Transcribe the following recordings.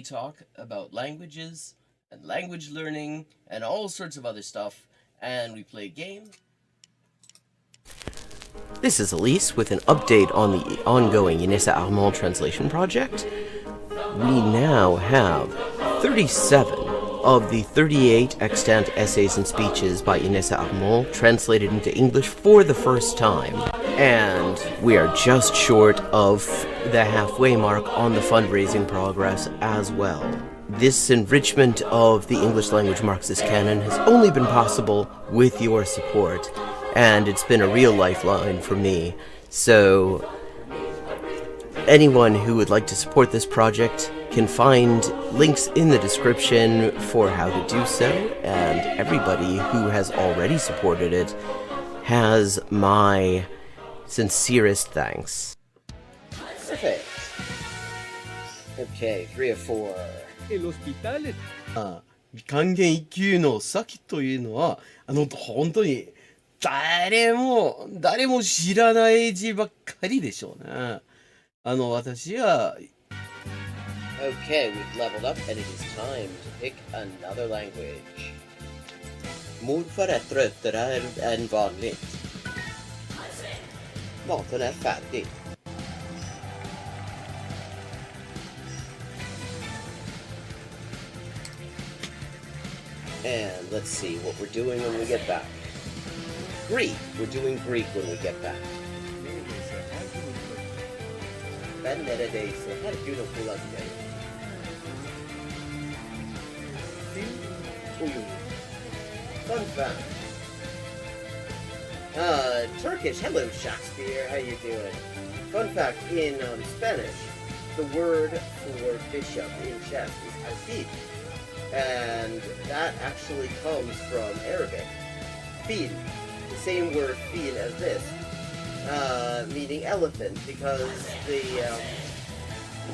talk about languages and language learning and all sorts of other stuff, and we play games. This is Elise with an update on the ongoing Inessa Armand translation project. We now have 37 of the 38 extant essays and speeches by Inessa Armand translated into English for the first time. And we are just short of the halfway mark on the fundraising progress as well. This enrichment of the English language Marxist canon has only been possible with your support, and it's been a real lifeline for me. So anyone who would like to support this project can find links in the description for how to do so, and everybody who has already supported it has my sincerest thanks. Perfect. Okay, 3 of 4. 還元一級の先というのは本当に誰も知らない字ばっかりでしょうね。私は Okay, we've leveled up and it is time to pick another language. Morfar är tröttare än vanligt. Maten är färdig. And let's see what we're doing when we get back. Greek. We're doing Greek when we get back. Ben neredeyse her gün okula gideyim. Fun fact. Turkish. Hello, Shakespeare. How you doing? Fun fact, in Spanish, the word for bishop in chess is alfil. And that actually comes from Arabic. Fil. The same word fil as this. Meaning elephant, because the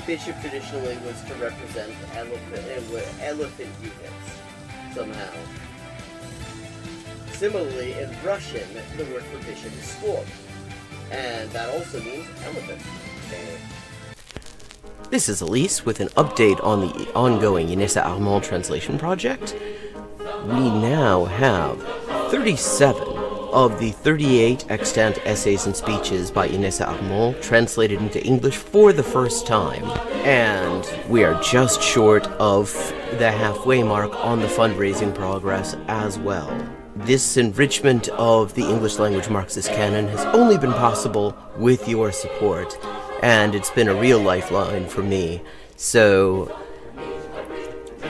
bishop traditionally was to represent elephant units somehow. Similarly, in Russian, the word for bishop is squab, and that also means elephant. This is Elise with an update on the ongoing Inessa Armand translation project. We now have 37 of the 38 extant essays and speeches by Inessa Armand translated into English for the first time, and we are just short of the halfway mark on the fundraising progress as well. This enrichment of the English language Marxist canon has only been possible with your support, and it's been a real lifeline for me. So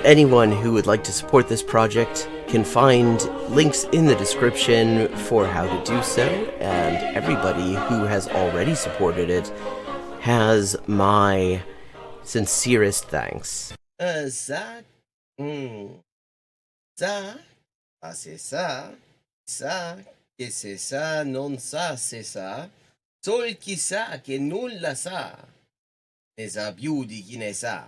anyone who would like to support this project can find links in the description for how to do so, and everybody who has already supported it has my sincerest thanks. Ça, ça, c'est ça, ça, che c'est ça, non ça, c'est ça, sol chi sa che nulla sa, ne sa più di chi ne sa.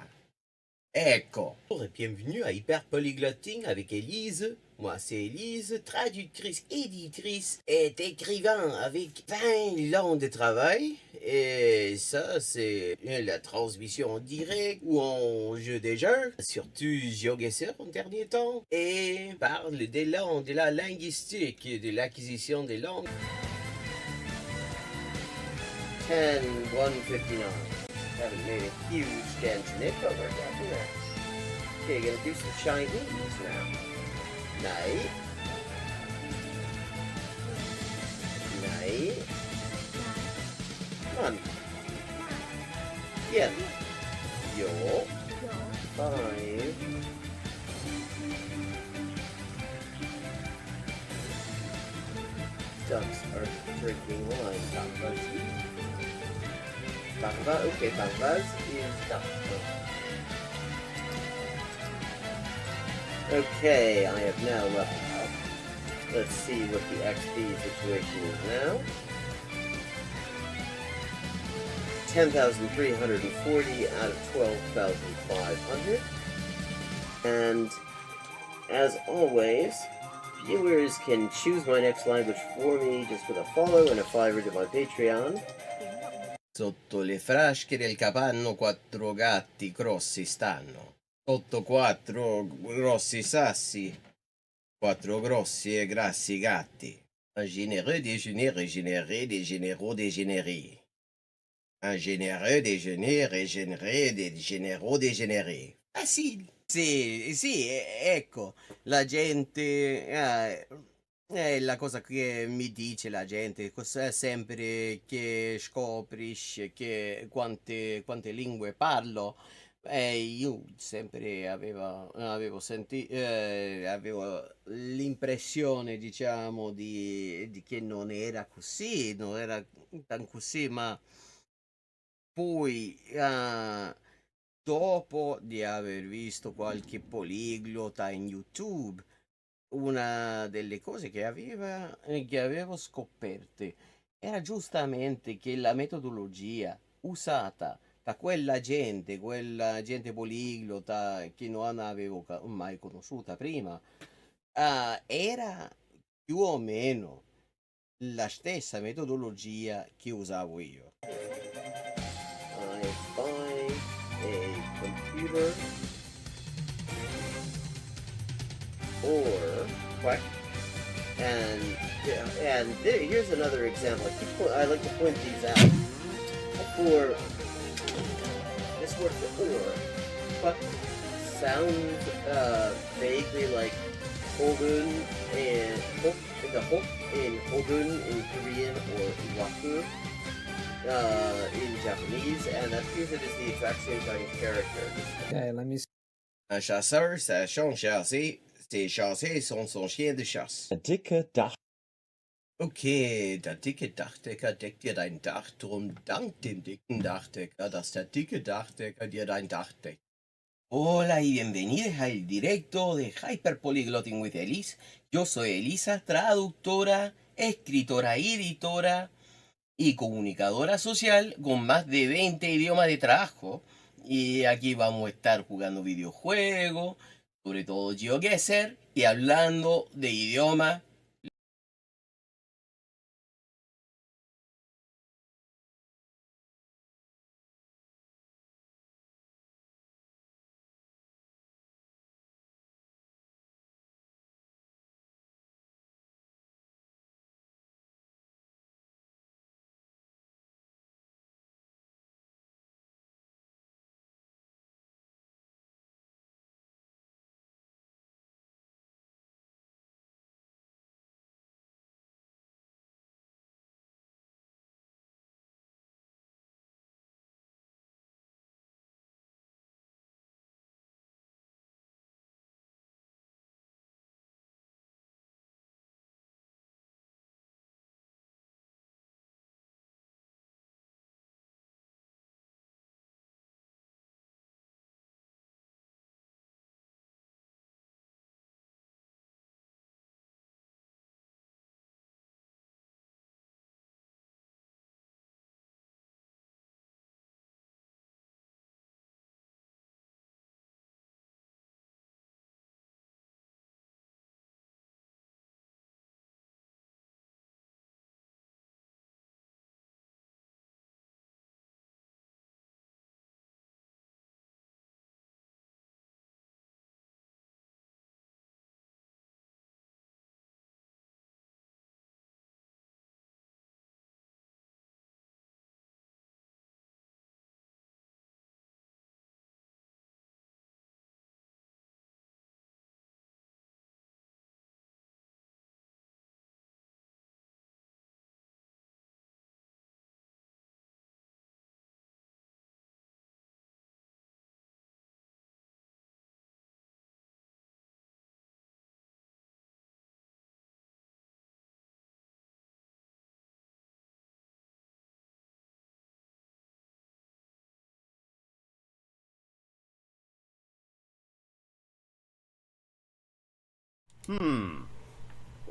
Ecco. Bonjour et bienvenue à Hyperpolyglotting avec Élise. Moi c'est Élise, traductrice, éditrice et écrivain avec 20 ans de travail. Et ça c'est la transmission en direct ou en jeu des jeux, surtout GeoGuessr en dernier temps. Et parle des langues, de la linguistique, de l'acquisition des langues. 10-159. Haven't made a huge dent in it, but we're getting there. Okay, gonna do some Chinese now. Nej. Nej. Come on. Bien. Yo. 5. Ducks are drinking wine. Bangba, okay, Bangbaz is duck. Okay, I have now leveled up. Let's see what the XP situation is now. 10,340 out of 12,500. And as always, viewers can choose my next language for me just with a follow and a $5 to my Patreon. Sotto le frasche del capanno 4 gatti grossi stanno. Sotto 4 grossi sassi, 4 grossi e grassi gatti. Un généreux déjeuner régénéré, des généraux dégénérés. Un généreux déjeuner régénéré, des généraux dégénérés. Facile. Sì, ecco, la gente, è la cosa che mi dice la gente, sempre che scoprisce che quante lingue parlo, io sempre avevo l'impressione, diciamo, di che non era così, non era tan così, ma poi, dopo di aver visto qualche poliglota in YouTube, una delle cose che avevo scoperte era giustamente che la metodologia usata da quella gente poliglota che non avevo mai conosciuta prima, era più o meno la stessa metodologia che usavo io. I find a computer or what? Here's another example. I like to point these out. For this word for or, but sounds vaguely like hogun and the hook in hogun in Korean or waku in Japanese, and that appears it is the exact same kind of character. Okay, let me see. Un chasseur, sa chien chassé, ses chassés sont son chien de chasse. Der dicke Dach. Okay, der dicke Dachdecker deckt dir dein Dach, drum dank dem dicken Dachdecker, dass der dicke Dachdecker dir dein Dach deckt. Hola y bienvenidos al directo de Hyperpolyglotting with Elise. Yo soy Elisa, traductora, escritora y editora y comunicadora social con más de 20 idiomas de trabajo. Y aquí vamos a estar jugando videojuegos, sobre todo GeoGuessr, y hablando de idiomas.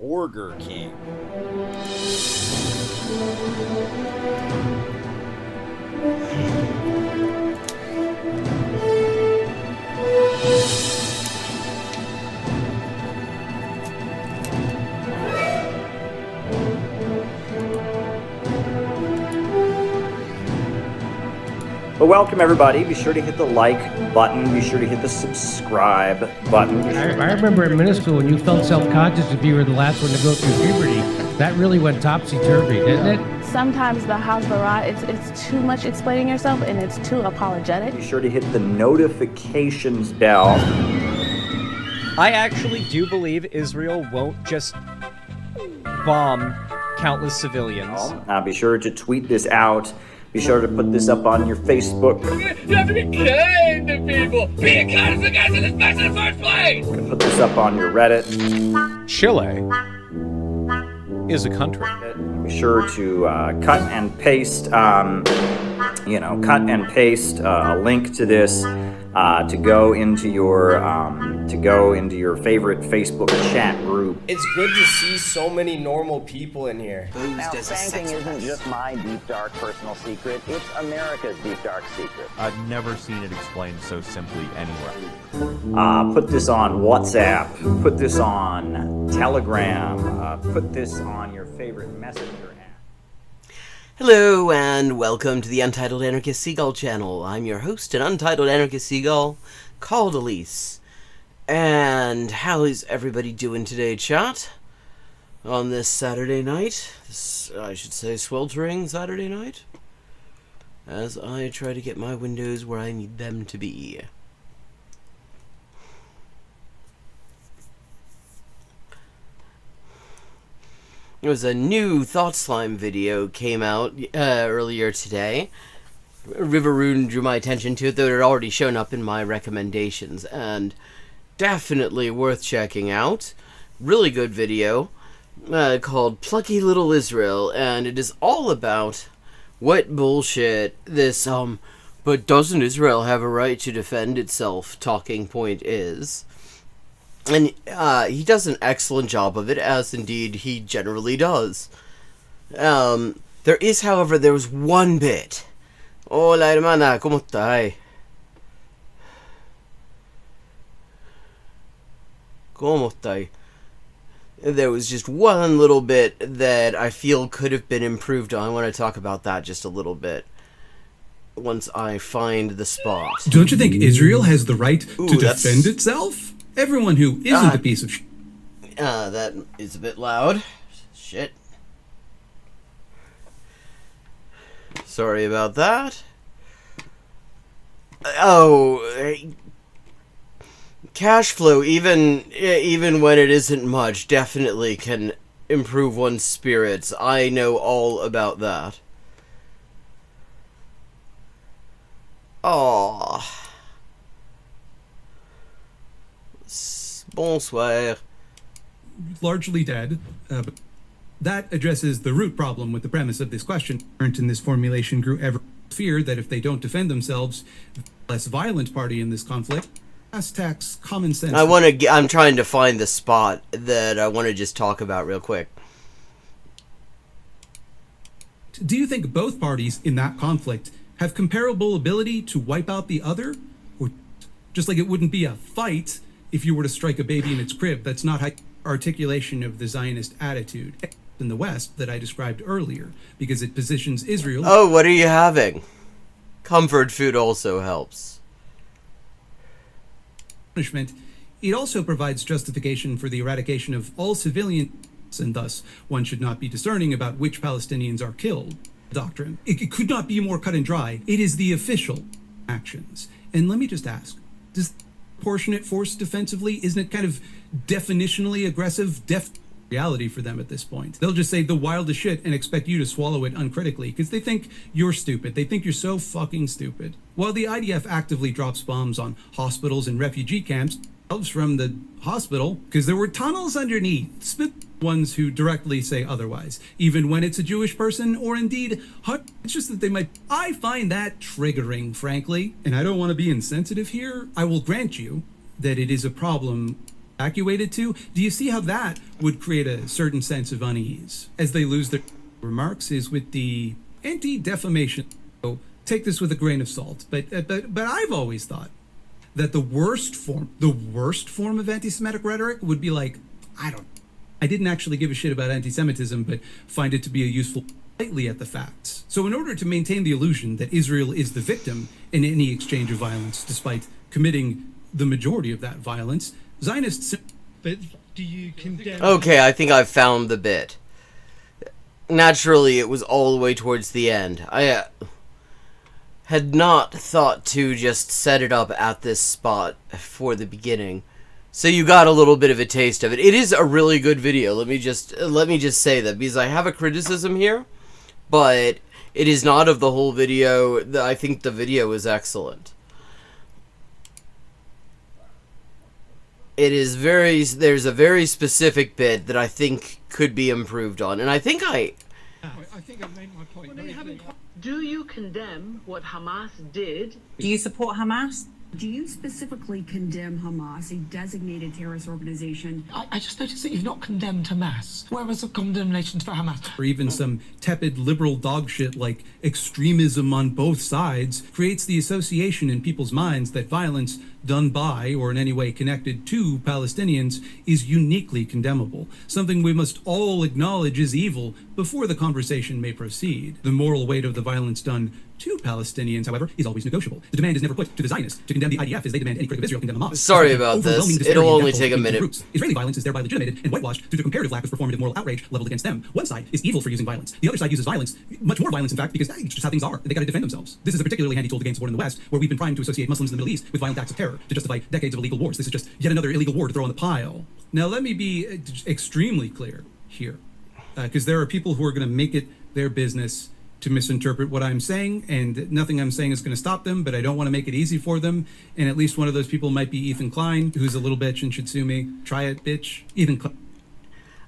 Burger King. But welcome everybody. Be sure to hit the like button. Be sure to hit the subscribe button. I remember in middle school when you felt self-conscious if you were the last one to go through puberty. That really went topsy-turvy, didn't it? Sometimes the Hasbara, it's too much explaining yourself and it's too apologetic. Be sure to hit the notifications bell. I actually do believe Israel won't just bomb countless civilians. Be sure to tweet this out. Be sure to put this up on your Facebook. You have to be kind to people. Being kind is the guys in this mess in the first place. Put this up on your Reddit. Chile is a country. Be sure to cut and paste, a link to this to go into your favorite Facebook chat group. It's good to see so many normal people in here. Now, spanking isn't just my deep, dark personal secret. It's America's deep, dark secret. I've never seen it explained so simply anywhere. Put this on WhatsApp. Put this on Telegram. Put this on your favorite messenger app. Hello, and welcome to the Untitled Anarchist Seagull channel. I'm your host, an Untitled Anarchist Seagull called Elise. And how is everybody doing today, chat? On this Saturday night? I should say sweltering Saturday night? As I try to get my windows where I need them to be. There was a new Thought Slime video came out earlier today. Riveroon drew my attention to it, though it had already shown up in my recommendations, and definitely worth checking out. Really good video called Plucky Little Israel, and it is all about what bullshit this but doesn't Israel have a right to defend itself talking point is. And he does an excellent job of it, as indeed he generally does. There was one bit. Hola hermana, ¿cómo estás? ¿Cómo estás? There was just one little bit that I feel could have been improved on. I want to talk about that just a little bit once I find the spot. Don't you think Israel has the right to defend itself? Everyone who isn't a piece of shit. That is a bit loud. Shit. Sorry about that. Cash flow, even when it isn't much, definitely can improve one's spirits. I know all about that. Aww. Bonsoir. Largely dead, but that addresses the root problem with the premise of this question. In this formulation grew ever fear that if they don't defend themselves, the less violent party in this conflict tax common sense. I'm trying to find the spot that I want to just talk about real quick. Do you think both parties in that conflict have comparable ability to wipe out the other? Or just like it wouldn't be a fight if you were to strike a baby in its crib? That's not articulation of the Zionist attitude in the West that I described earlier, because it positions Israel... Oh, what are you having? Comfort food also helps. Punishment. It also provides justification for the eradication of all civilians, and thus one should not be discerning about which Palestinians are killed. Doctrine. It could not be more cut and dry. It is the official actions. And let me just ask, does proportionate force defensively, isn't it kind of definitionally aggressive reality for them at this point? They'll just say the wildest shit and expect you to swallow it uncritically because they think you're stupid. They think you're so fucking stupid. While the IDF actively drops bombs on hospitals and refugee camps from the hospital because there were tunnels underneath, spit ones who directly say otherwise, even when it's a Jewish person or indeed it's just that they might. I find that triggering, frankly, and I don't want to be insensitive here. I will grant you that it is a problem evacuated to. Do you see how that would create a certain sense of unease as they lose their remarks? Is with the anti-defamation. So take this with a grain of salt, but I've always thought that the worst form of anti-Semitic rhetoric would be like, I didn't actually give a shit about anti-Semitism, but find it to be a useful lightly at the facts. So in order to maintain the illusion that Israel is the victim in any exchange of violence, despite committing the majority of that violence, Zionists... But do you condemn... Okay, I think I've found the bit. Naturally, it was all the way towards the end. I had not thought to just set it up at this spot for the beginning. So you got a little bit of a taste of it. It is a really good video. Let me just say that, because I have a criticism here, but it is not of the whole video. I think the video is excellent. It is there's a very specific bit that I think could be improved on, and I think I made my point. Do you condemn what Hamas did? Do you support Hamas? Do you specifically condemn Hamas, a designated terrorist organization? I just noticed that you've not condemned Hamas. Where was the condemnations for Hamas? Or even some tepid liberal dog shit like extremism on both sides creates the association in people's minds that violence done by or in any way connected to Palestinians is uniquely condemnable, something we must all acknowledge is evil before the conversation may proceed. The moral weight of the violence done to Palestinians, however, is always negotiable. The demand is never put to the Zionists to condemn the IDF as they demand any critic of Israel condemn Hamas. Sorry about this. It'll only take a minute. Groups. Israeli violence is thereby legitimated and whitewashed through the comparative lack of performative moral outrage leveled against them. One side is evil for using violence. The other side uses violence, much more violence in fact, because it's just how things are. They got to defend themselves. This is a particularly handy tool to gain support in the West, where we've been primed to associate Muslims in the Middle East with violent acts of terror to justify decades of illegal wars. This is just yet another illegal war to throw on the pile. Now let me be extremely clear here, because there are people who are going to make it their business to misinterpret what I'm saying, and nothing I'm saying is going to stop them, but I don't want to make it easy for them, and at least one of those people might be Ethan Klein, who's a little bitch and should sue me. Try it, bitch. Ethan Klein.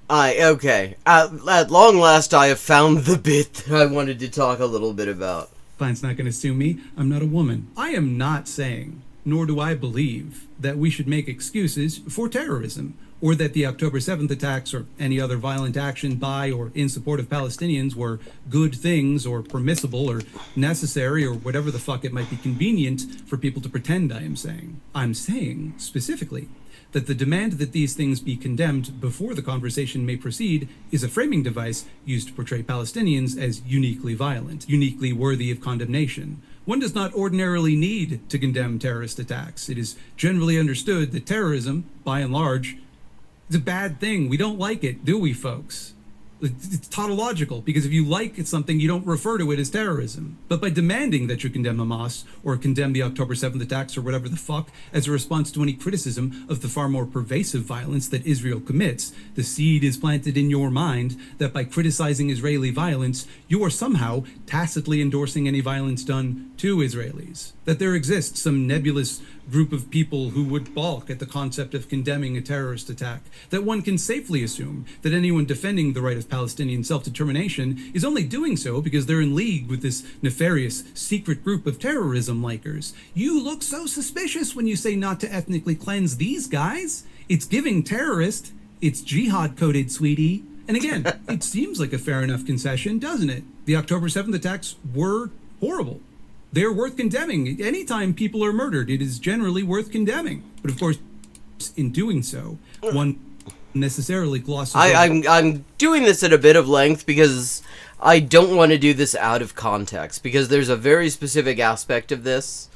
Okay. At long last, I have found the bit that I wanted to talk a little bit about. Klein's not going to sue me. I'm not a woman. I am not saying, nor do I believe, that we should make excuses for terrorism, or that the October 7th attacks or any other violent action by or in support of Palestinians were good things or permissible or necessary or whatever the fuck it might be convenient for people to pretend I am saying. I'm saying, specifically, that the demand that these things be condemned before the conversation may proceed is a framing device used to portray Palestinians as uniquely violent, uniquely worthy of condemnation. One does not ordinarily need to condemn terrorist attacks. It is generally understood that terrorism, by and large, it's a bad thing. We don't like it, do we, folks? It's tautological, because if you like something, you don't refer to it as terrorism. But by demanding that you condemn Hamas, or condemn the October 7th attacks, or whatever the fuck, as a response to any criticism of the far more pervasive violence that Israel commits, the seed is planted in your mind that by criticizing Israeli violence, you are somehow tacitly endorsing any violence done to Israelis. That there exists some nebulous group of people who would balk at the concept of condemning a terrorist attack, that one can safely assume that anyone defending the right of Palestinian self-determination is only doing so because they're in league with this nefarious secret group of terrorism likers. You look so suspicious when you say not to ethnically cleanse these guys. It's giving terrorist. It's jihad-coded, sweetie. And again, it seems like a fair enough concession, doesn't it? The October 7th attacks were horrible. They're worth condemning. Anytime people are murdered, it is generally worth condemning. But of course, in doing so, one necessarily glosses over. I'm doing this at a bit of length because I don't want to do this out of context, because there's a very specific aspect of this.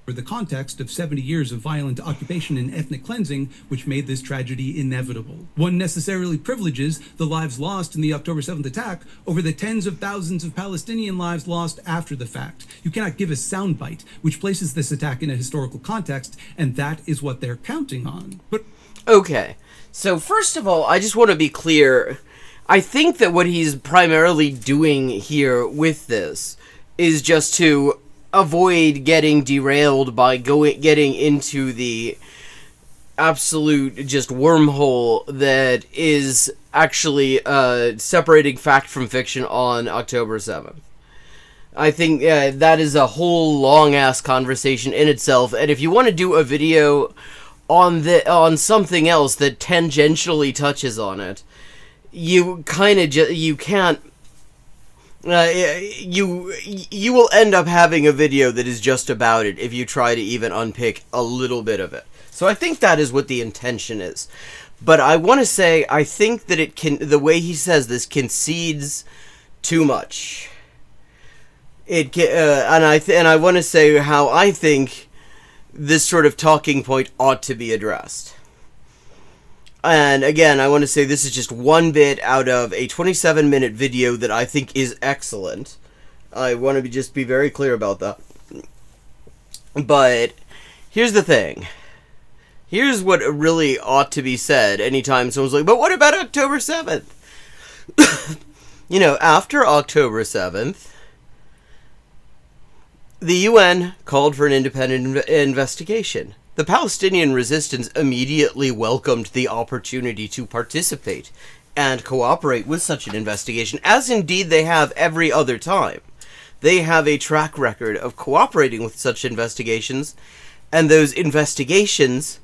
For the context of 70 years of violent occupation and ethnic cleansing, which made this tragedy inevitable. One necessarily privileges the lives lost in the October 7th attack over the tens of thousands of Palestinian lives lost after the fact. You cannot give a soundbite which places this attack in a historical context, and that is what they're counting on. But okay, so first of all, I just want to be clear. I think that what he's primarily doing here with this is just to avoid getting derailed by getting into the absolute just wormhole that is actually separating fact from fiction on October 7th. I think that is a whole long-ass conversation in itself, and if you want to do a video on something else that tangentially touches on it, you kind of you can't You will end up having a video that is just about it if you try to even unpick a little bit of it. So I think that is what the intention is. But I want to say, I think that the way he says this concedes too much. And I want to say how I think this sort of talking point ought to be addressed. And again, I want to say this is just one bit out of a 27-minute video that I think is excellent. I want to just be very clear about that. But here's the thing. Here's what really ought to be said anytime someone's like, but what about October 7th? You know, after October 7th, the UN called for an independent investigation. The Palestinian resistance immediately welcomed the opportunity to participate and cooperate with such an investigation, as indeed they have every other time. They have a track record of cooperating with such investigations, and those investigations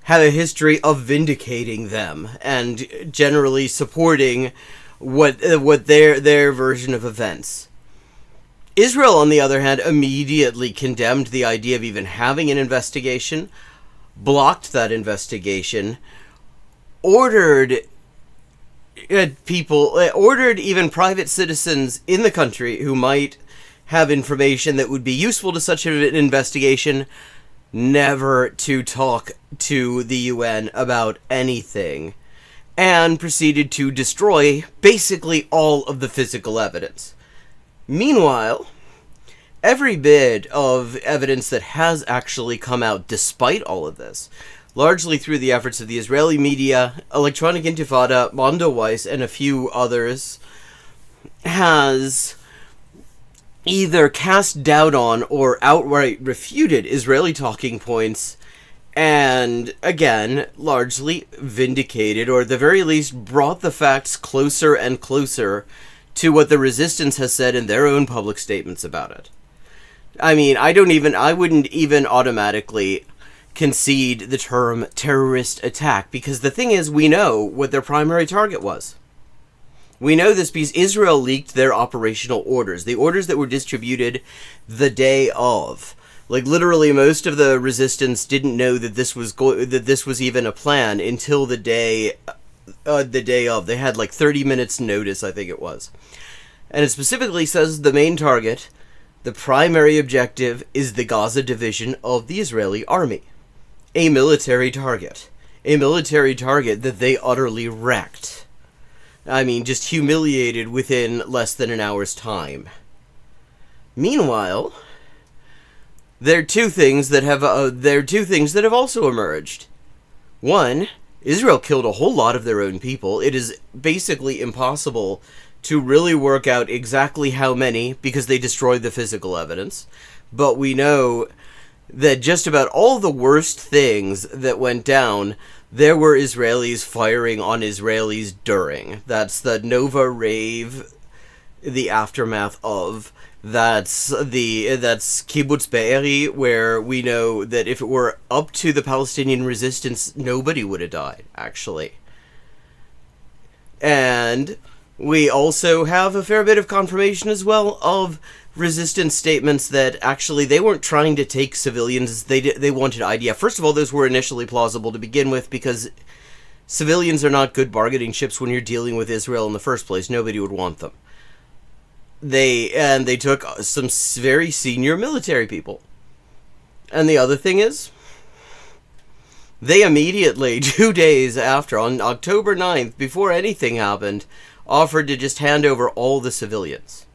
have a history of vindicating them and generally supporting what their version of events. Israel, on the other hand, immediately condemned the idea of even having an investigation, blocked that investigation, ordered even private citizens in the country who might have information that would be useful to such an investigation never to talk to the UN about anything, and proceeded to destroy basically all of the physical evidence. Meanwhile, every bit of evidence that has actually come out despite all of this, largely through the efforts of the Israeli media, Electronic Intifada, Mondo Weiss, and a few others, has either cast doubt on or outright refuted Israeli talking points, and, again, largely vindicated, or at the very least brought the facts closer and closer to what the resistance has said in their own public statements about it. I mean, I wouldn't even automatically concede the term terrorist attack, because the thing is, we know what their primary target was. We know this because Israel leaked their operational orders, the orders that were distributed the day of. Like, literally, most of the resistance didn't know that this was even a plan until the day of. They had like 30 minutes notice, I think it was. And it specifically says the main target, the primary objective, is the Gaza division of the Israeli army. A military target. A military target that they utterly wrecked. I mean, just humiliated within less than an hour's time. Meanwhile, there are two things that have also emerged. One, Israel killed a whole lot of their own people. It is basically impossible to really work out exactly how many, because they destroyed the physical evidence. But we know that just about all the worst things that went down, there were Israelis firing on Israelis during. That's the Nova Rave, the aftermath of. That's Kibbutz Be'eri, where we know that if it were up to the Palestinian resistance, nobody would have died, actually. And we also have a fair bit of confirmation as well of resistance statements that actually they weren't trying to take civilians, they wanted IDF. First of all, those were initially plausible to begin with, because civilians are not good bargaining chips when you're dealing with Israel in the first place. Nobody would want them. They took some very senior military people. And the other thing is, they immediately, 2 days after, on October 9th, before anything happened, offered to just hand over all the civilians.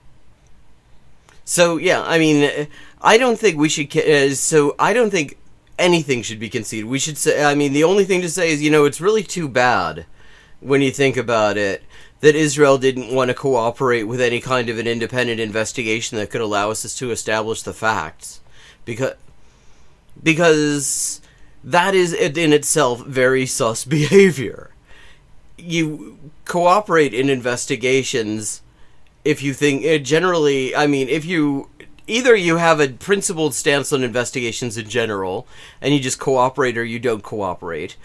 So, yeah, I mean, I don't think we should, I don't think anything should be conceded. We should say, I mean, the only thing to say is, it's really too bad, when you think about it, that Israel didn't want to cooperate with any kind of an independent investigation that could allow us to establish the facts. Because that is, in itself, very sus behavior. You cooperate in investigations if you think, generally, I mean, if you, either you have a principled stance on investigations in general, and you just cooperate or you don't cooperate,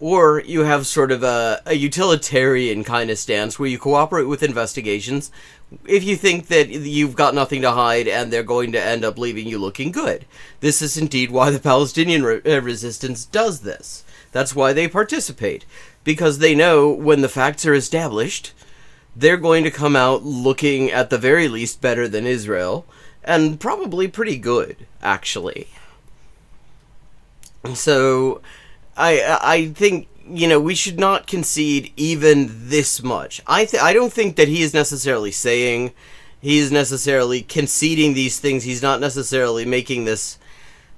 Or you have sort of a utilitarian kind of stance where you cooperate with investigations if you think that you've got nothing to hide and they're going to end up leaving you looking good. This is indeed why the Palestinian resistance does this. That's why they participate. Because they know when the facts are established, they're going to come out looking at the very least better than Israel, and probably pretty good, actually. So I think, we should not concede even this much. I don't think that he is necessarily saying, he is necessarily conceding these things. He's not necessarily making this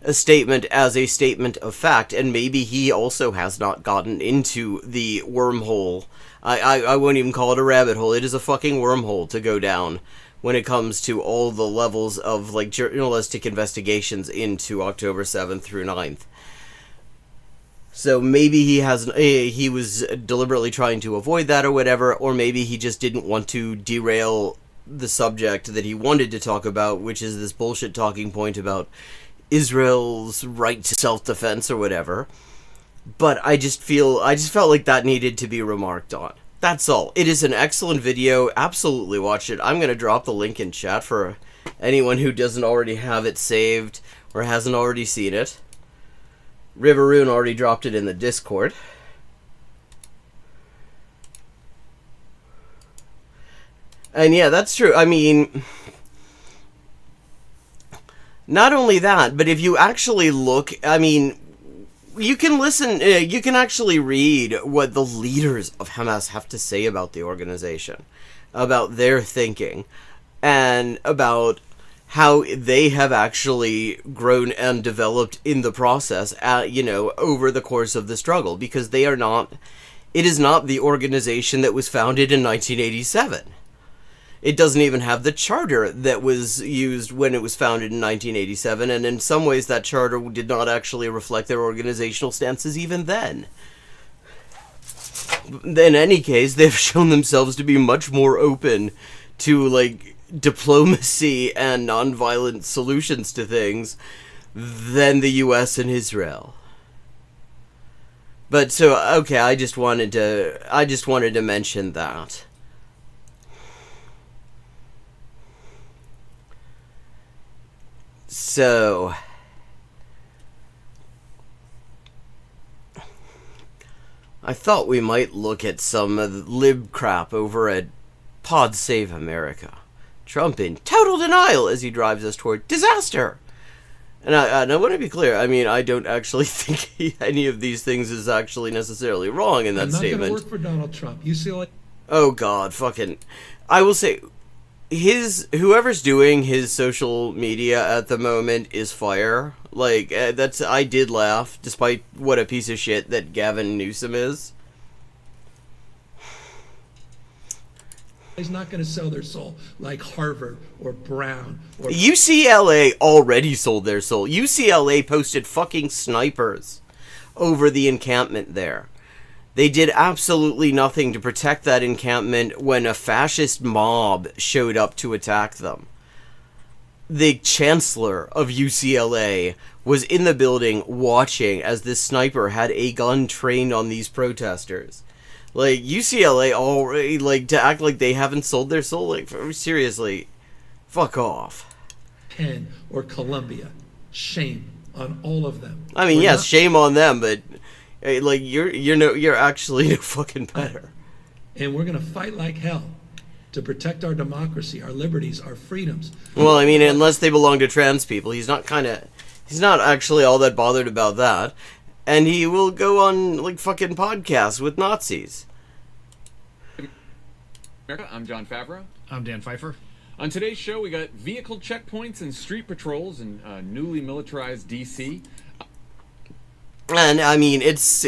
a statement as a statement of fact, and maybe he also has not gotten into the wormhole. I won't even call it a rabbit hole. It is a fucking wormhole to go down when it comes to all the levels of, like, journalistic investigations into October 7th through 9th. So maybe he was deliberately trying to avoid that or whatever, or maybe he just didn't want to derail the subject that he wanted to talk about, which is this bullshit talking point about Israel's right to self-defense or whatever. But I just felt like that needed to be remarked on. That's all. It is an excellent video. Absolutely watch it. I'm going to drop the link in chat for anyone who doesn't already have it saved or hasn't already seen it. Riveroon already dropped it in the Discord. And yeah, that's true. I mean, not only that, but if you actually look, I mean, you can listen, you can actually read what the leaders of Hamas have to say about the organization, about their thinking, and about how they have actually grown and developed in the process, over the course of the struggle, because it is not the organization that was founded in 1987. It doesn't even have the charter that was used when it was founded in 1987, and in some ways that charter did not actually reflect their organizational stances even then. In any case, they've shown themselves to be much more open to, like, diplomacy and nonviolent solutions to things than the US and Israel. But so, okay, I just wanted to mention that. So, I thought we might look at some lib crap over at Pod Save America. Trump in total denial as he drives us toward disaster. And I want to be clear, I mean, I don't actually think any of these things is actually necessarily wrong in that statement. I'm not going to work for Donald Trump. You see, like... Oh, God, fucking... I will say... whoever's doing his social media at the moment is fire. Like, I did laugh, despite what a piece of shit that Gavin Newsom is. He's not going to sell their soul like Harvard or Brown or... UCLA already sold their soul. UCLA posted fucking snipers over the encampment there. They did absolutely nothing to protect that encampment when a fascist mob showed up to attack them. The chancellor of UCLA was in the building watching as this sniper had a gun trained on these protesters. Like, UCLA already, like, to act like they haven't sold their soul, like, seriously, fuck off. Penn or Columbia, shame on all of them. I mean, yes, shame on them, but... like, you're actually no fucking better. And we're going to fight like hell to protect our democracy, our liberties, our freedoms. Well, I mean, unless they belong to trans people, he's not actually all that bothered about that. And he will go on, like, fucking podcasts with Nazis. I'm John Favreau. I'm Dan Pfeiffer. On today's show, we got vehicle checkpoints and street patrols in newly militarized D.C., and, I mean, it's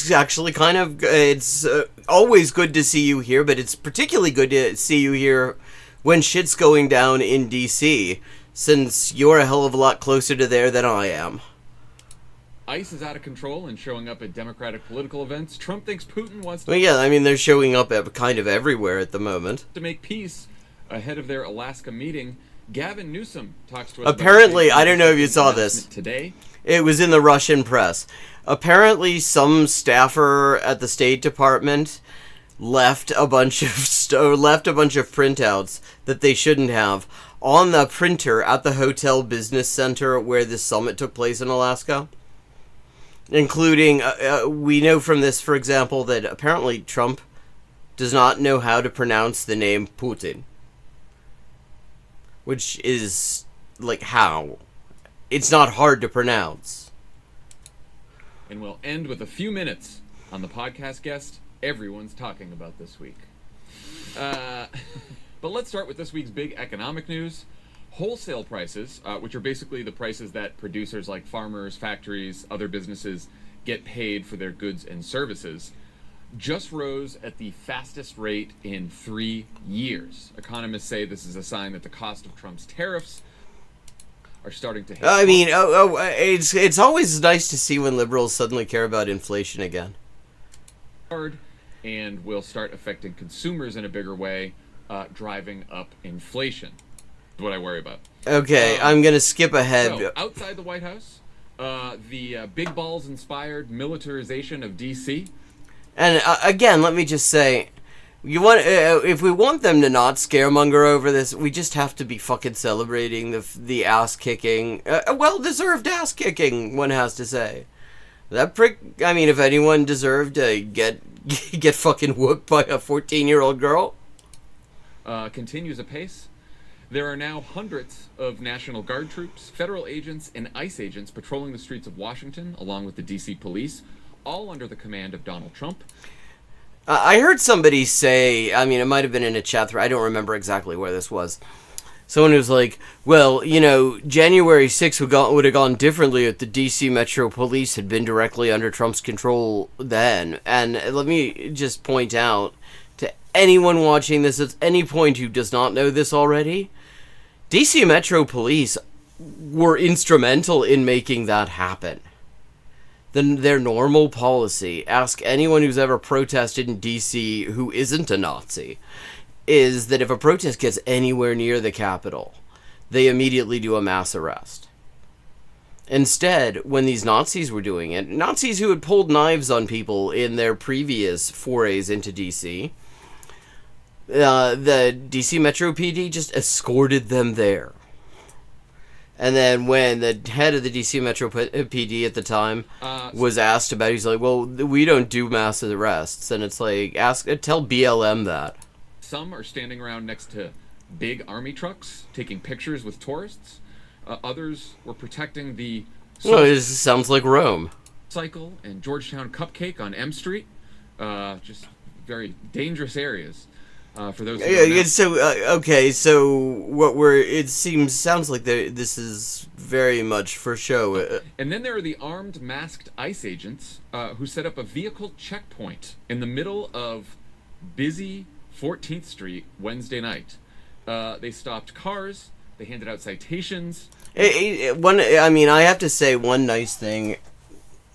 actually kind of, it's always good to see you here, but it's particularly good to see you here when shit's going down in D.C., since you're a hell of a lot closer to there than I am. ICE is out of control and showing up at Democratic political events. Trump thinks Putin wants to... Well, yeah, I mean, they're showing up at kind of everywhere at the moment. ...to make peace ahead of their Alaska meeting. Gavin Newsom talks to us. Apparently, I don't know if you saw this. Today, it was in the Russian press. Apparently, some staffer at the State Department left a bunch of printouts that they shouldn't have on the printer at the Hotel Business Center where this summit took place in Alaska. Including, we know from this, for example, that apparently Trump does not know how to pronounce the name Putin. Which is, like, how? It's not hard to pronounce. and we'll end with a few minutes on the podcast guest everyone's talking about this week. But let's start with this week's big economic news. Wholesale prices, which are basically the prices that producers like farmers, factories, other businesses get paid for their goods and services, just rose at the fastest rate in 3 years. Economists say this is a sign that the cost of Trump's tariffs are starting to hit. I mean, it's always nice to see when liberals suddenly care about inflation again. And will start affecting consumers in a bigger way, driving up inflation. That's what I worry about. Okay, I'm going to skip ahead. So, outside the White House, the big balls-inspired militarization of D.C. And again, let me just say, if we want them to not scaremonger over this, we just have to be fucking celebrating the ass-kicking, well-deserved ass-kicking, one has to say. That prick, I mean, if anyone deserved to get fucking whooped by a 14-year-old girl. Continues apace. There are now hundreds of National Guard troops, federal agents, and ICE agents patrolling the streets of Washington, along with the D.C. police, all under the command of Donald Trump. I heard somebody say, I mean, it might have been in a chat thread, I don't remember exactly where this was. Someone was like, well, you know, January 6th would have gone differently if the D.C. Metro Police had been directly under Trump's control then. And let me just point out to anyone watching this at any point who does not know this already, D.C. Metro Police were instrumental in making that happen. Their normal policy, ask anyone who's ever protested in D.C. who isn't a Nazi, is that if a protest gets anywhere near the Capitol, they immediately do a mass arrest. Instead, when these Nazis were doing it, Nazis who had pulled knives on people in their previous forays into D.C., the D.C. Metro PD just escorted them there. And then when the head of the D.C. Metro PD at the time was asked about it, he's like, well, we don't do mass arrests. And it's like, tell BLM that. Some are standing around next to big army trucks, taking pictures with tourists. Others were protecting the... Well, it sounds like Rome. ...cycle and Georgetown Cupcake on M Street. Just very dangerous areas. For those who don't know. So okay, so what sounds like this is very much for show. And then there are the armed, masked ICE agents who set up a vehicle checkpoint in the middle of busy 14th Street Wednesday night. They stopped cars. They handed out citations. I mean, I have to say one nice thing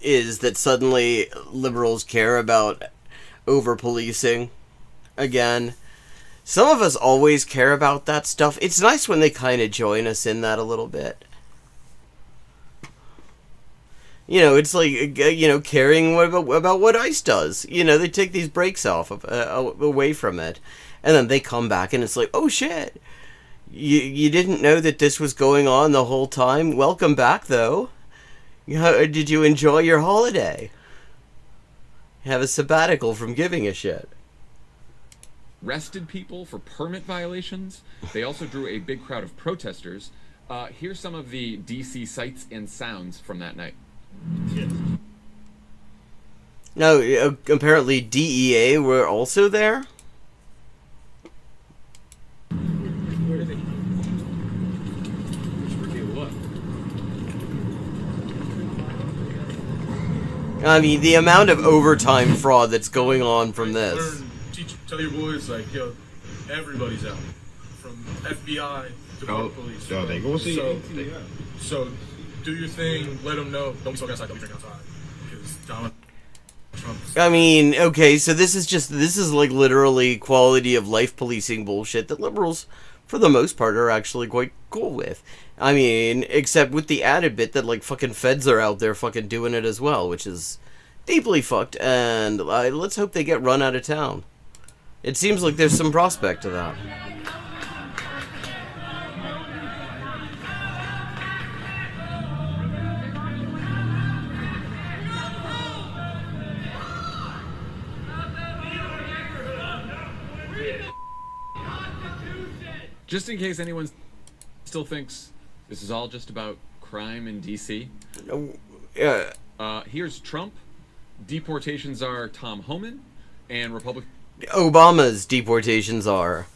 is that suddenly liberals care about over-policing again. Some of us always care about that stuff. It's nice when they kind of join us in that a little bit. You know, it's like, you know, caring about what ICE does. You know, they take these breaks off away from it. And then they come back and it's like, oh shit. You didn't know that this was going on the whole time? Welcome back, though. Did you enjoy your holiday? Have a sabbatical from giving a shit. Arrested people for permit violations. They also drew a big crowd of protesters. Here's some of the DC sights and sounds from that night. No, apparently DEA were also there? I mean, the amount of overtime fraud that's going on from this. Tell your boys, like, yo, everybody's out. From FBI to police. Yo, they go see So, do your thing, let them know. Don't be so outside, don't be drinking outside. Because Donald Trump... I mean, okay, so this is like literally quality of life policing bullshit that liberals, for the most part, are actually quite cool with. I mean, except with the added bit that, like, fucking feds are out there fucking doing it as well, which is deeply fucked, and let's hope they get run out of town. It seems like there's some prospect to that. Just in case anyone still thinks this is all just about crime in D.C. Here's Trump, deportation czar Tom Homan, and Republican Obama's deportation czar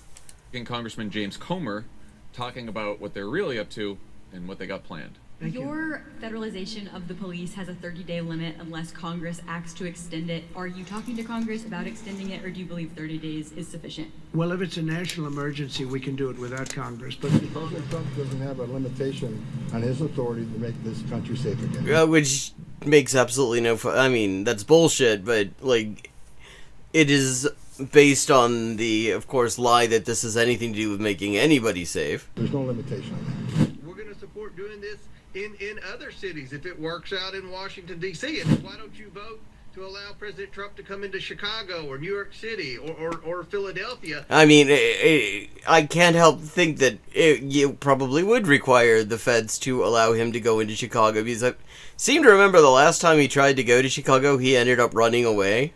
Congressman James Comer talking about what they're really up to and what they got planned. Your federalization of the police has a 30-day limit unless Congress acts to extend it. Are you talking to Congress about extending it, or do you believe 30 days is sufficient? Well, if it's a national emergency, we can do it without Congress. But President Trump doesn't have a limitation on his authority to make this country safe again. Which makes absolutely no... I mean, that's bullshit, but, like, it is based on the, of course, lie that this has anything to do with making anybody safe. There's no limitation on that. We're going to support doing this in other cities if it works out in Washington, D.C. And why don't you vote to allow President Trump to come into Chicago or New York City or Philadelphia? I mean, I can't help think that you probably would require the feds to allow him to go into Chicago, because I seem to remember the last time he tried to go to Chicago, he ended up running away.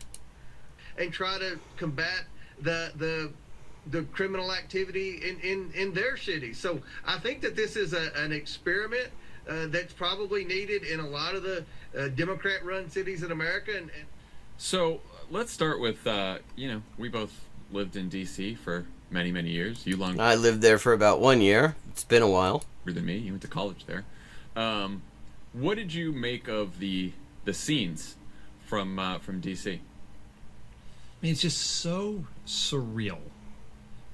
And try to combat the criminal activity in their city. So I think that this is an experiment that's probably needed in a lot of the Democrat-run cities in America. And so let's start with, we both lived in D.C. for many, many years. You long. I lived there for about 1 year. It's been a while. Longer than me. You went to college there. What did you make of the scenes from D.C.? I mean, it's just so surreal,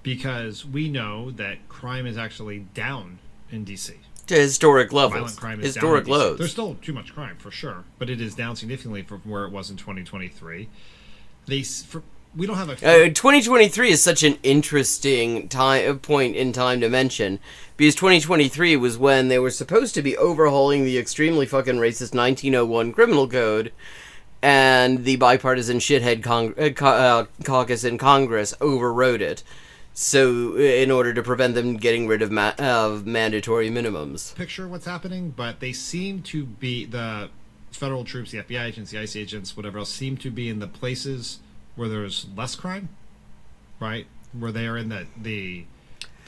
because we know that crime is actually down in D.C. To historic levels. Violent crime is historic down in DC. lows. There's still too much crime, for sure, but it is down significantly from where it was in 2023. We don't have a... 2023 is such an interesting point in time to mention, because 2023 was when they were supposed to be overhauling the extremely fucking racist 1901 criminal code, and the bipartisan shithead caucus in Congress overrode it. So, in order to prevent them getting rid of mandatory minimums. Picture what's happening, but they seem to be, the federal troops, the FBI agents, the ICE agents, whatever else, seem to be in the places where there's less crime, right? Where they are in the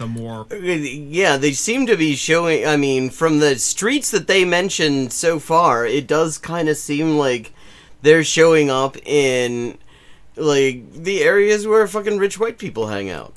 more... Yeah, they seem to be showing, I mean, from the streets that they mentioned so far, it does kind of seem like they're showing up in, like, the areas where fucking rich white people hang out.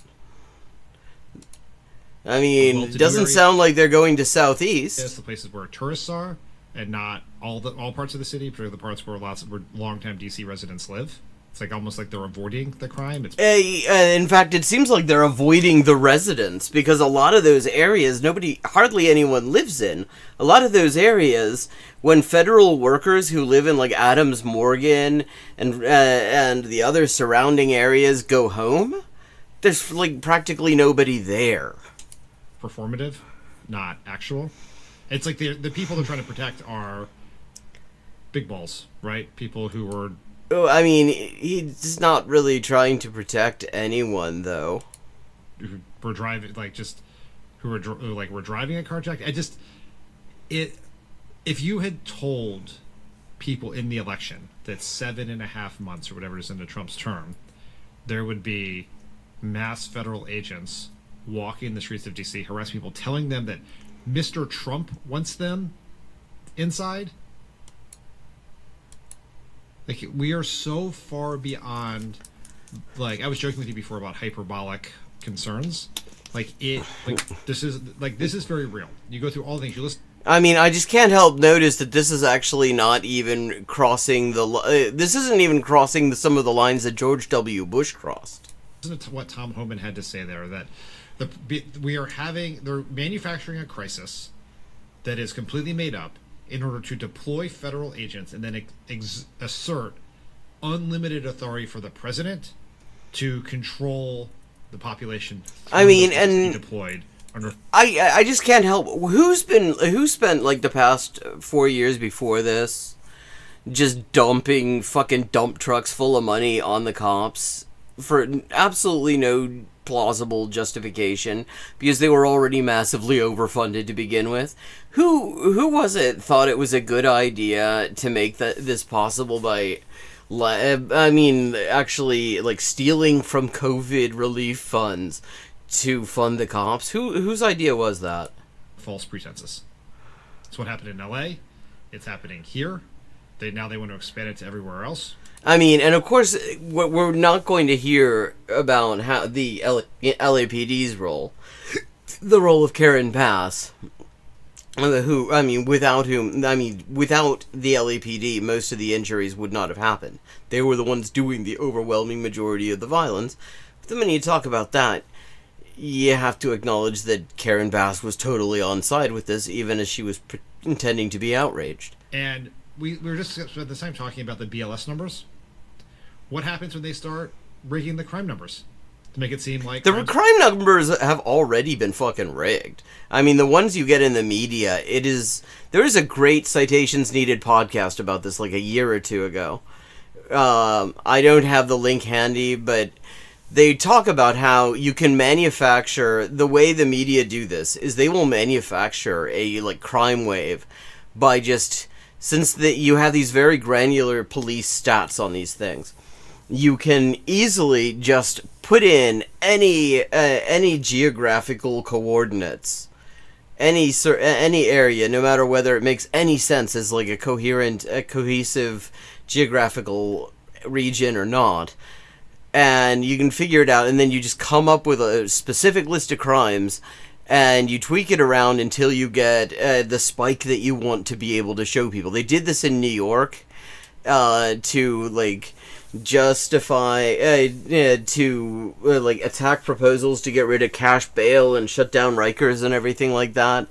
I mean, it doesn't sound like they're going to Southeast. Yes, the places where tourists are, and not all parts of the city, particularly the parts where where longtime DC residents live. It's like almost like they're avoiding the crime. In fact, it seems like they're avoiding the residents, because a lot of those areas, hardly anyone lives in. A lot of those areas, when federal workers who live in like Adams Morgan and the other surrounding areas go home, there's like practically nobody there. Performative, not actual. It's like the people they're trying to protect are big balls, right? People who are... Oh, I mean, he's not really trying to protect anyone, though. Who were driving, were driving a carjack. If you had told people in the election that 7.5 months or whatever is into Trump's term, there would be mass federal agents walking the streets of D.C., harass people, telling them that Mr. Trump wants them inside. Like, we are so far beyond, like, I was joking with you before about hyperbolic concerns. This is very real. You go through all the things, you listen. I mean, I just can't help notice that this is actually not even crossing this isn't even crossing some of the lines that George W. Bush crossed. Listen to what Tom Homan had to say there, that they're manufacturing a crisis that is completely made up in order to deploy federal agents and then assert unlimited authority for the president to control the population. I mean, and deployed I just can't help. Who spent like the past 4 years before this just dumping fucking dump trucks full of money on the cops for absolutely no plausible justification because they were already massively overfunded to begin with? Who was it thought it was a good idea to make this possible by, I mean, actually like stealing from COVID relief funds to fund the cops? Whose idea was that? False pretenses. That's what happened in LA. It's happening here. Now they want to expand it to everywhere else. I mean, and of course, we're not going to hear about how the LAPD's role, the role of Karen Bass, without the LAPD, most of the injuries would not have happened. They were the ones doing the overwhelming majority of the violence. But then when you talk about that, you have to acknowledge that Karen Bass was totally on side with this, even as she was intending to be outraged. And we were just at the time talking about the BLS numbers. What happens when they start rigging the crime numbers to make it seem like the crime numbers have already been fucking rigged? I mean, the ones you get in the media, there is a great Citations Needed podcast about this like a year or two ago. I don't have the link handy, but they talk about how you can manufacture, the way the media do this is they will manufacture a like crime wave by just, since you have these very granular police stats on these things, you can easily just put in any geographical coordinates, any area, no matter whether it makes any sense as like a cohesive geographical region or not, and you can figure it out, and then you just come up with a specific list of crimes, and you tweak it around until you get the spike that you want to be able to show people. They did this in New York to like justify like attack proposals to get rid of cash bail and shut down Rikers and everything like that.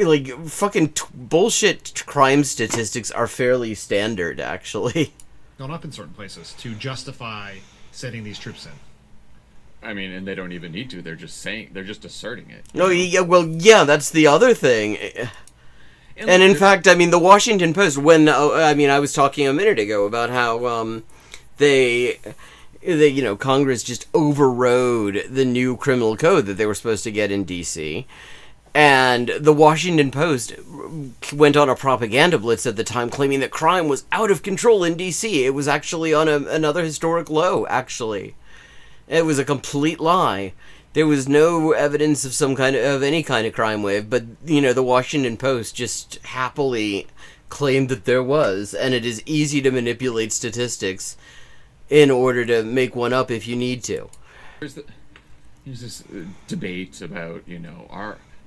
Like fucking bullshit crime statistics are fairly standard, actually. Gone up in certain places to justify sending these troops in. I mean, and they don't even need to. They're just asserting it. No, yeah, well, yeah, that's the other thing. And in fact, I mean, the Washington Post, I was talking a minute ago about how Congress just overrode the new criminal code that they were supposed to get in D.C., and the Washington Post went on a propaganda blitz at the time claiming that crime was out of control in D.C. It was actually on another historic low, actually. It was a complete lie. There was no evidence of any kind of crime wave, but, the Washington Post just happily claimed that there was, and it is easy to manipulate statistics in order to make one up if you need to. There's this debate about,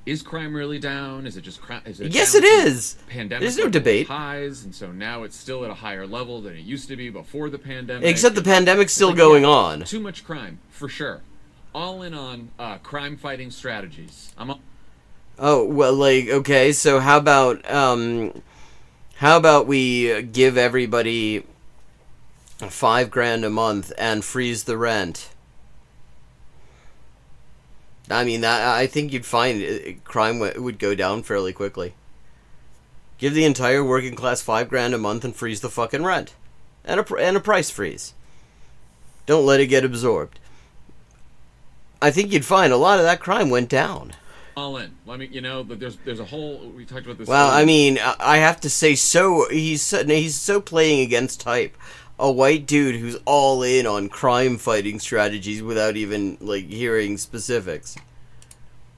is crime really down? Is it just crime? Yes, it is. Pandemic. There's no debate. Highs, and so now it's still at a higher level than it used to be before the pandemic. Except the pandemic's still going on. Too much crime, for sure. All in on crime-fighting strategies. Oh well, okay. So how about we give everybody $5,000 a month and freeze the rent? I mean, I think you'd find crime would go down fairly quickly. Give the entire working class $5,000 a month and freeze the fucking rent, and a price freeze. Don't let it get absorbed. I think you'd find a lot of that crime went down. All in. I mean, there's a whole. We talked about this. Well, I mean, I have to say, he's so playing against type. A white dude who's all in on crime fighting strategies without even hearing specifics.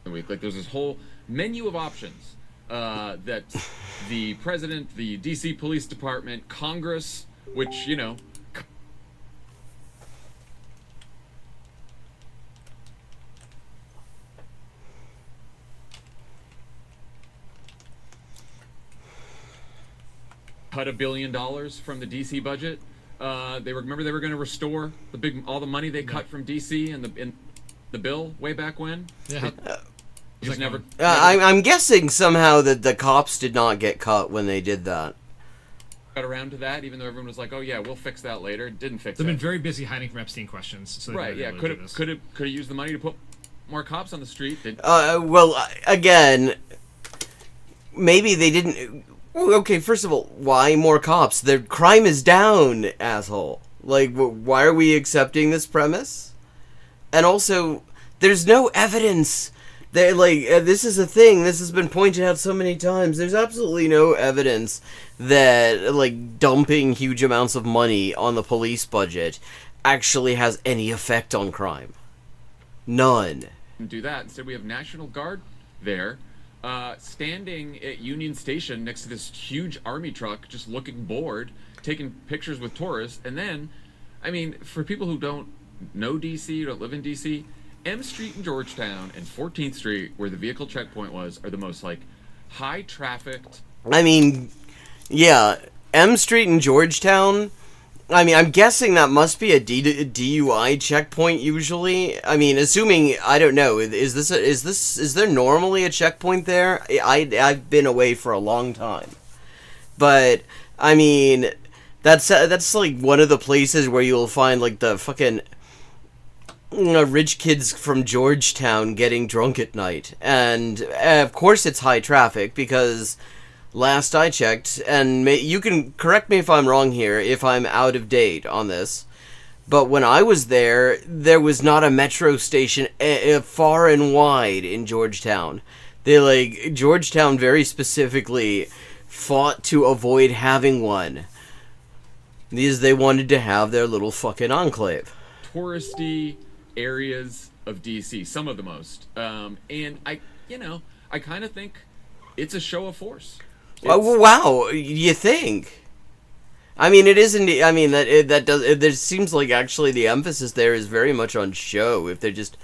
There's this whole menu of options that the president, the DC Police Department, Congress, which cut $1 billion from the DC budget. They were going to restore all the money they cut from DC in the bill way back when. Yeah. Just never. I'm guessing somehow that the cops did not get cut when they did that. Got around to that, even though everyone was like, "Oh yeah, we'll fix that later." Didn't fix it. They've been very busy hiding from Epstein questions. So right? Yeah. Could have used the money to put more cops on the street. Well, again, maybe they didn't... Okay, first of all, why more cops? The crime is down, asshole. Like, why are we accepting this premise? And also, there's no evidence. This is a thing. This has been pointed out so many times. There's absolutely no evidence that, like, dumping huge amounts of money on the police budget actually has any effect on crime. None. Do that. Instead, we have National Guard there, standing at Union Station next to this huge army truck, just looking bored, taking pictures with tourists. And then, I mean, for people who don't know DC, or don't live in DC, M Street in Georgetown and 14th Street, where the vehicle checkpoint was, are the most, like, high-trafficked... I mean, yeah, M Street in Georgetown... I mean, I'm guessing that must be a DUI checkpoint usually. I mean, assuming, I don't know, is there normally a checkpoint there? I've been away for a long time. But, I mean, that's like one of the places where you'll find like the fucking rich kids from Georgetown getting drunk at night. And of course it's high traffic because last I checked, and you can correct me if I'm wrong here, if I'm out of date on this, but when I was there, there was not a metro station far and wide in Georgetown. Georgetown very specifically fought to avoid having one. They wanted to have their little fucking enclave. Touristy areas of DC, some of the most. And I kind of think it's a show of force. Oh, wow, you think? I mean, it isn't. I mean, that does. There seems like actually the emphasis there is very much on show. If they're just,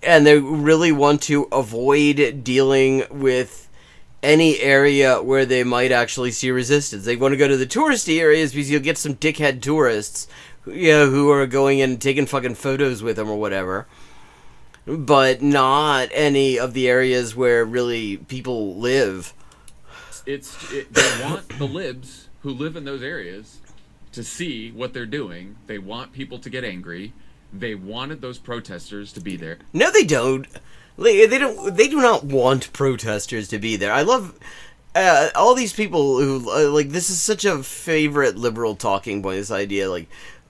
and they really want to avoid dealing with any area where they might actually see resistance. They want to go to the touristy areas because you'll get some dickhead tourists, who are going in and taking fucking photos with them or whatever. But not any of the areas where really people live. They want the libs who live in those areas to see what they're doing. They want people to get angry. They wanted those protesters to be there. No, they don't. They do not want protesters to be there. I love all these people who this is such a favorite liberal talking point. This idea,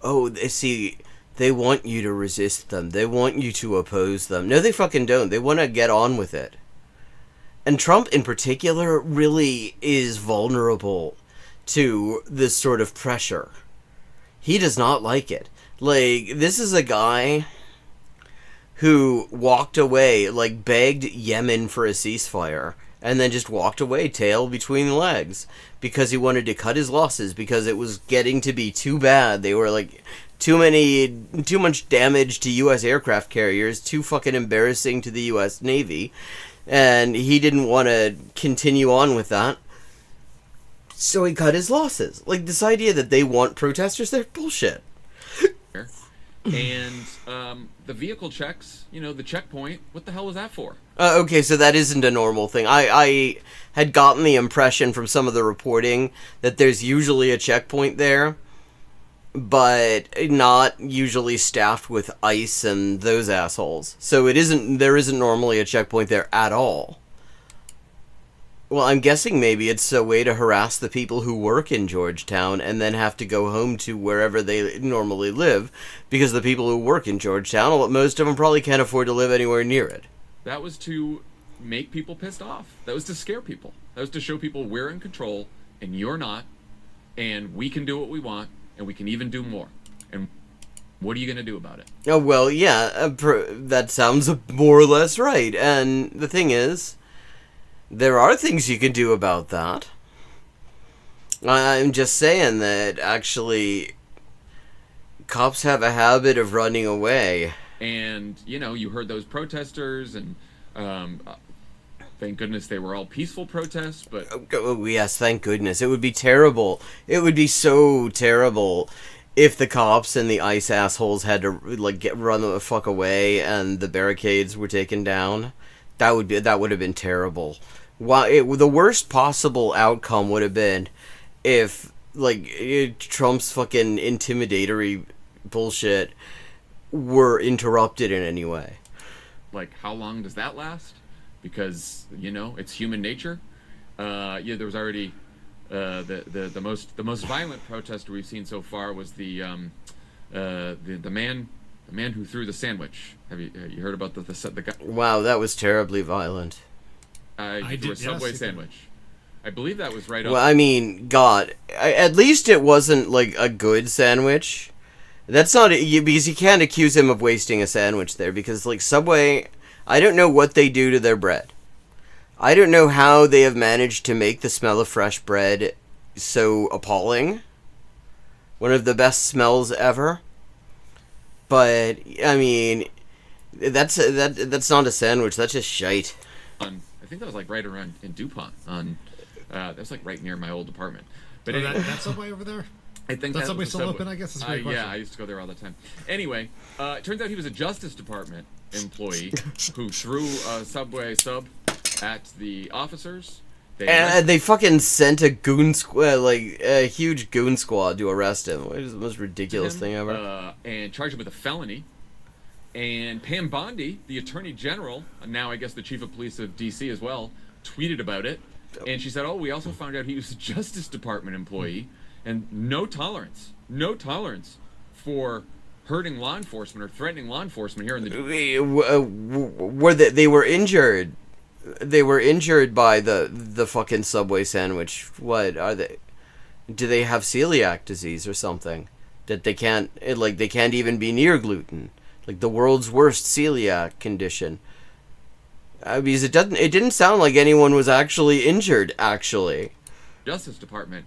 they want you to resist them. They want you to oppose them. No, they fucking don't. They want to get on with it. And Trump, in particular, really is vulnerable to this sort of pressure. He does not like it. This is a guy who walked away, begged Yemen for a ceasefire, and then just walked away, tail between the legs, because he wanted to cut his losses, because it was getting to be too bad. They were, too much damage to U.S. aircraft carriers, too fucking embarrassing to the U.S. Navy. And he didn't want to continue on with that. So he cut his losses. This idea that they want protesters, they're bullshit. And the vehicle checks, the checkpoint, what the hell was that for? Okay, so that isn't a normal thing. I had gotten the impression from some of the reporting that there's usually a checkpoint there, but not usually staffed with ICE and those assholes. So there isn't normally a checkpoint there at all. Well, I'm guessing maybe it's a way to harass the people who work in Georgetown and then have to go home to wherever they normally live, because the people who work in Georgetown, most of them probably can't afford to live anywhere near it. That was to make people pissed off. That was to scare people. That was to show people we're in control and you're not, and we can do what we want, and we can even do more. And what are you going to do about it? Oh, well, yeah, that sounds more or less right. And the thing is, there are things you can do about that. I'm just saying that, actually, cops have a habit of running away. And, you heard those protesters, and thank goodness they were all peaceful protests, but... Oh, yes, thank goodness. It would be terrible. It would be so terrible if the cops and the ICE assholes had to, run the fuck away and the barricades were taken down. That would have been terrible. The worst possible outcome would have been if, Trump's fucking intimidatory bullshit were interrupted in any way. like, how long does that last? Because, you know, it's human nature. Yeah, there was already the most violent protester we've seen so far was the man who threw the sandwich. Have you heard about the guy? Wow, that was terribly violent. I did a Subway sandwich. I believe that was right on. Well, I mean, God, at least it wasn't like a good sandwich. That's not because you can't accuse him of wasting a sandwich there, because like Subway, I don't know what they do to their bread. I don't know how they have managed to make the smell of fresh bread so appalling. One of the best smells ever. But I mean, that's not a sandwich. That's just shite. I think that was like right around in DuPont. That was like right near my old apartment. But Oh, anyway, that Subway over there? I think that that Subway was still open, I guess? That's a great question. Yeah, I used to go there all the time. Anyway, it turns out he was a Justice Department employee who threw a Subway sub at the officers. They fucking sent a goon squad, like a huge goon squad, to arrest him. Which is the most ridiculous thing ever. And charged him with a felony. And Pam Bondi, the Attorney General, now I guess the Chief of Police of D.C. as well, tweeted about it. And she said, "Oh, we also found out he was a Justice Department employee, and no tolerance for hurting law enforcement or threatening law enforcement here in the." They were injured. They were injured by the fucking Subway sandwich. What are they? Do they have celiac disease or something that they can't even be near gluten? Like the world's worst celiac condition. Because it didn't sound like anyone was actually injured. Actually, Justice Department,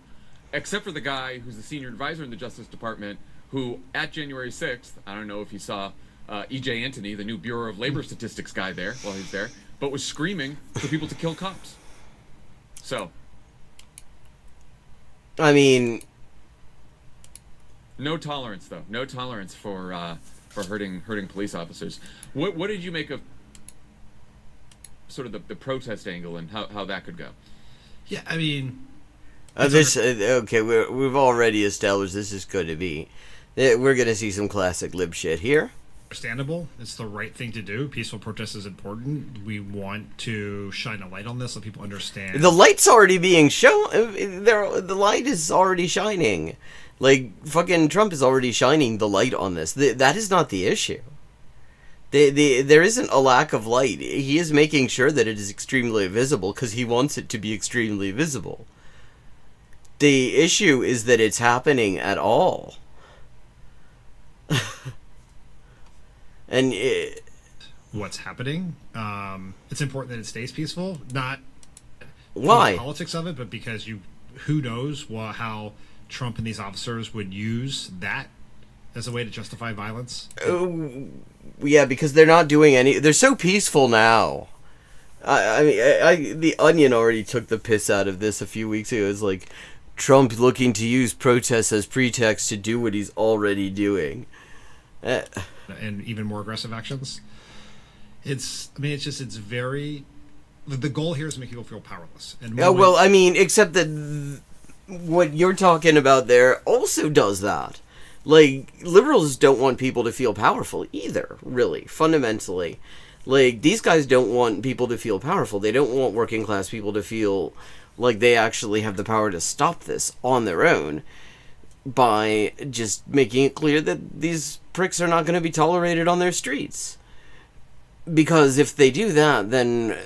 except for the guy who's the senior advisor in the Justice Department, who at January 6th, I don't know if he saw E.J. Antony, the new Bureau of Labor Statistics guy there while he's there, but was screaming for people to kill cops. So, I mean, no tolerance though. No tolerance for hurting police officers. What did you make of sort of the protest angle and how that could go? Yeah, I mean, okay, we've already established this is going to be. We're going to see some classic lib shit here. Understandable. It's the right thing to do. Peaceful protest is important. We want to shine a light on this so people understand. The light's already being shown. The light is already shining. Like, fucking Trump is already shining the light on this. That is not the issue. There isn't a lack of light. He is making sure that it is extremely visible because he wants it to be extremely visible. The issue is that it's happening at all. And what's happening? It's important that it stays peaceful. Not why the politics of it, but because who knows how Trump and these officers would use that as a way to justify violence. Yeah, because they're not doing any. They're so peaceful now. I mean, the Onion already took the piss out of this a few weeks ago. It's like Trump looking to use protests as pretext to do what he's already doing. And even more aggressive actions. It's very. The goal here is to make people feel powerless. And well, I mean, except that what you're talking about there also does that. Like, liberals don't want people to feel powerful either, really, fundamentally. Like, these guys don't want people to feel powerful. They don't want working class people to feel like they actually have the power to stop this on their own by just making it clear that these pricks are not going to be tolerated on their streets. Because if they do that, then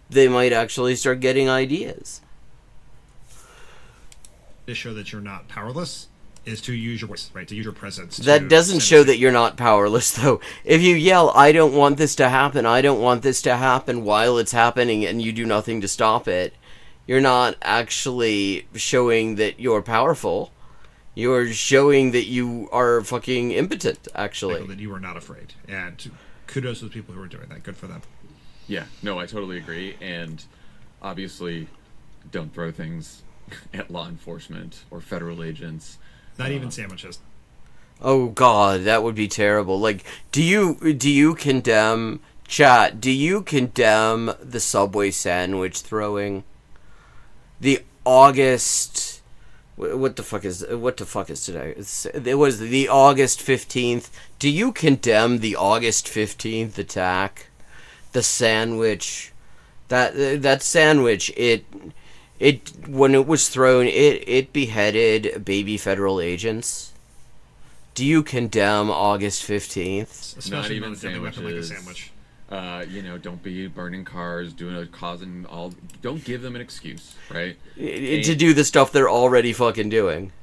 they might actually start getting ideas. To show that you're not powerless is to use your voice, right? To use your presence. That doesn't show that you're not powerless, though. If you yell, "I don't want this to happen, I don't want this to happen," while it's happening and you do nothing to stop it, you're not actually showing that you're powerful. You're showing that you are fucking impotent, actually. That you are not afraid. And kudos to the people who are doing that. Good for them. Yeah, no, I totally agree. And obviously, don't throw things at law enforcement or federal agents. Not even sandwiches. Oh God, that would be terrible. Like, do you condemn, chat? Do you condemn the Subway sandwich throwing? The August What the fuck is today? It was the August 15th. Do you condemn the August 15th attack? The sandwich, that sandwich, it when it was thrown, it beheaded baby federal agents. Do you condemn August 15th? Not even sandwiches. Don't be burning cars, causing all. Don't give them an excuse, right? To do the stuff they're already fucking doing.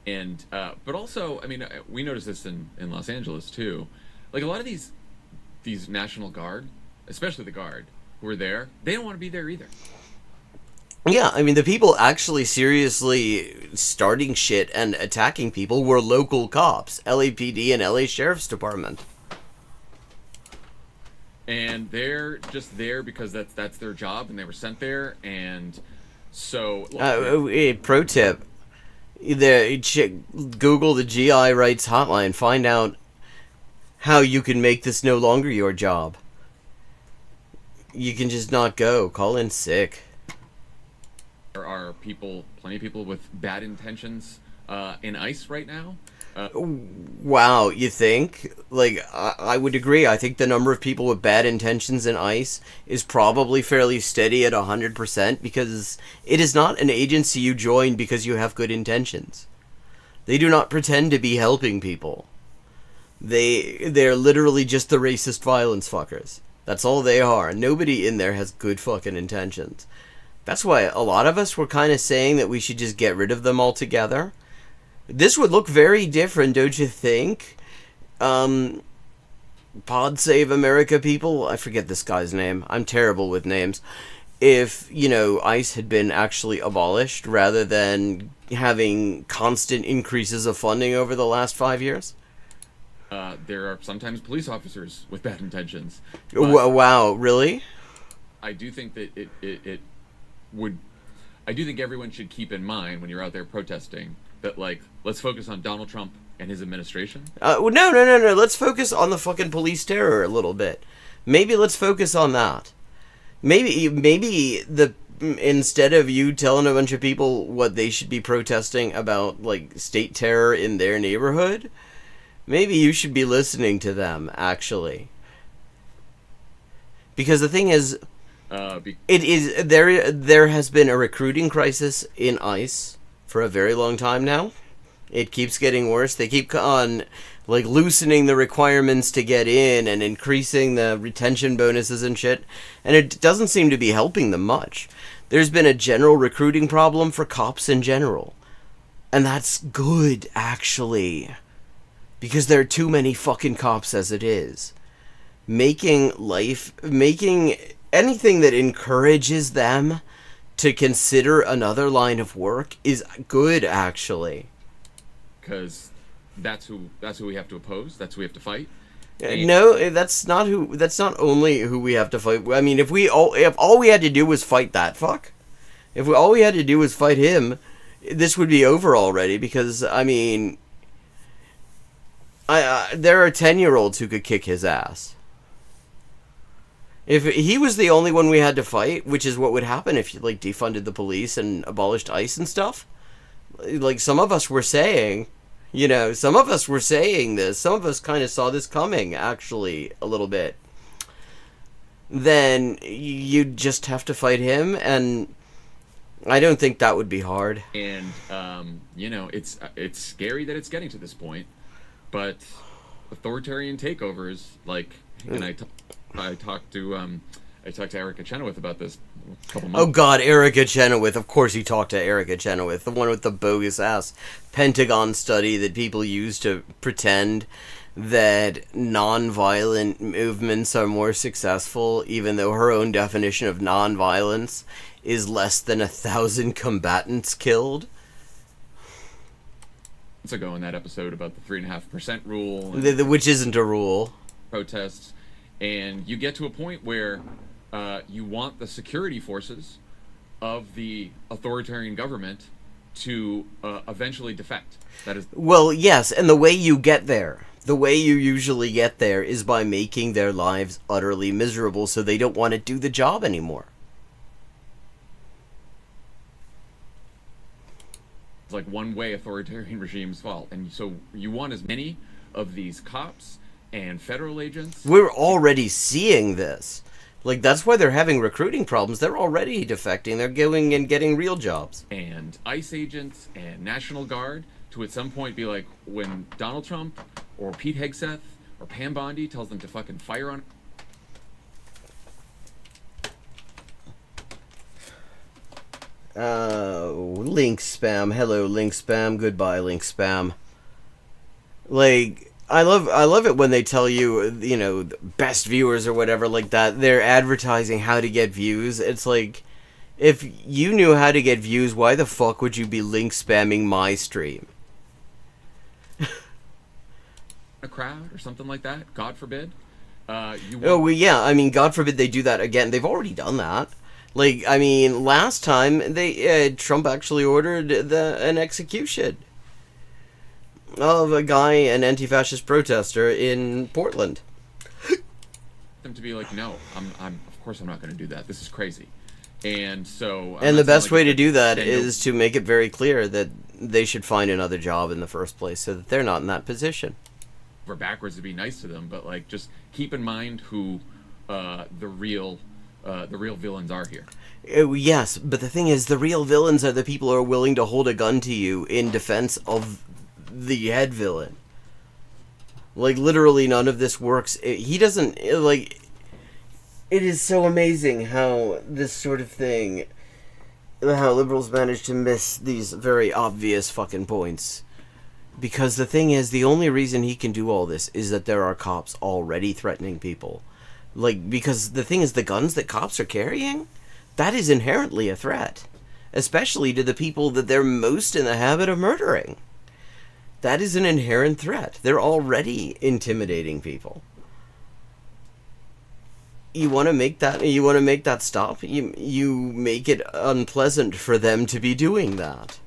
And but also, I mean, we noticed this in Los Angeles too. Like a lot of these National Guard, especially the Guard, who are there, they don't want to be there either. Yeah, I mean, the people actually seriously starting shit and attacking people were local cops, LAPD and LA Sheriff's Department. And they're just there because that's their job, and they were sent there. And so, pro tip: Google the GI Rights Hotline. Find out how you can make this no longer your job. You can just not go. Call in sick. There are plenty of people with bad intentions in ICE right now. Wow, you think? Like, I would agree. I think the number of people with bad intentions in ICE is probably fairly steady at 100% because it is not an agency you join because you have good intentions. They do not pretend to be helping people. They're literally just the racist violence fuckers. That's all they are. Nobody in there has good fucking intentions. That's why a lot of us were kind of saying that we should just get rid of them altogether. This would look very different, don't you think? Pod Save America people? I forget this guy's name. I'm terrible with names. If, ICE had been actually abolished rather than having constant increases of funding over the last 5 years. There are sometimes police officers with bad intentions. Wow, really? I do think that it would... I do think everyone should keep in mind when you're out there protesting that, let's focus on Donald Trump and his administration. No. Let's focus on the fucking police terror a little bit. Maybe let's focus on that. Maybe instead of you telling a bunch of people what they should be protesting about, state terror in their neighborhood, maybe you should be listening to them, actually. Because the thing is, there has been a recruiting crisis in ICE for a very long time now. It keeps getting worse. They keep on loosening the requirements to get in and increasing the retention bonuses and shit, and it doesn't seem to be helping them much. There's been a general recruiting problem for cops in general, and that's good, actually, because there are too many fucking cops as it is. Making anything that encourages them to consider another line of work is good, actually. Because that's who we have to oppose. That's who we have to fight. No, that's not only who we have to fight. I mean, if all we had to do was fight that fuck, all we had to do was fight him, this would be over already. Because I mean, there are 10-year-olds who could kick his ass. If he was the only one we had to fight, which is what would happen if you defunded the police and abolished ICE and stuff, some of us were saying, some of us were saying this, some of us kind of saw this coming, actually, a little bit. Then you'd just have to fight him, and I don't think that would be hard. And it's scary that it's getting to this point, but authoritarian takeovers, and I talked to Erica Chenoweth about this a couple months. Oh God, Erica Chenoweth! Of course, you talked to Erica Chenoweth, the one with the bogus ass Pentagon study that people use to pretend that non-violent movements are more successful, even though her own definition of non-violence is less than 1,000 combatants killed. Ago in that episode about the 3.5% rule, which isn't a rule. Protests. And you get to a point where you want the security forces of the authoritarian government to eventually defect. That is. Well, yes, and the way you get there, the way you usually get there is by making their lives utterly miserable so they don't want to do the job anymore. like one-way authoritarian regime's fault. And so you want as many of these cops and federal agents. We're already seeing this. Like, that's why they're having recruiting problems. They're already defecting. They're going and getting real jobs. And ICE agents and National Guard to at some point be like, when Donald Trump or Pete Hegseth or Pam Bondi tells them to fucking fire on... Link spam. Hello, link spam. Goodbye, link spam. Like, I love it when they tell you, you know, best viewers or whatever like that. They're advertising how to get views. It's like, if you knew how to get views, why the fuck would you be link spamming my stream? A crowd or something like that, God forbid. Oh, well, yeah, I mean, God forbid they do that again. They've already done that. Like, I mean, last time, Trump actually ordered an execution of a guy, an anti-fascist protester in Portland. Them to be like, no, of course I'm not going to do that. This is crazy. And so... And the best way to do that is to make it very clear that they should find another job in the first place so that they're not in that position. We're backwards to be nice to them, but like, just keep in mind who the real villains are here. Yes, but the thing is, the real villains are the people who are willing to hold a gun to you in defense of the head villain. Like, literally none of this works. He doesn't, like... It is so amazing how this sort of thing... How liberals manage to miss these very obvious fucking points. Because the thing is, the only reason he can do all this is that there are cops already threatening people. Like, because the thing is, the guns that cops are carrying, that is inherently a threat. Especially to the people that they're most in the habit of murdering. That is an inherent threat. They're already intimidating people. You want to make that stop? You make it unpleasant for them to be doing that.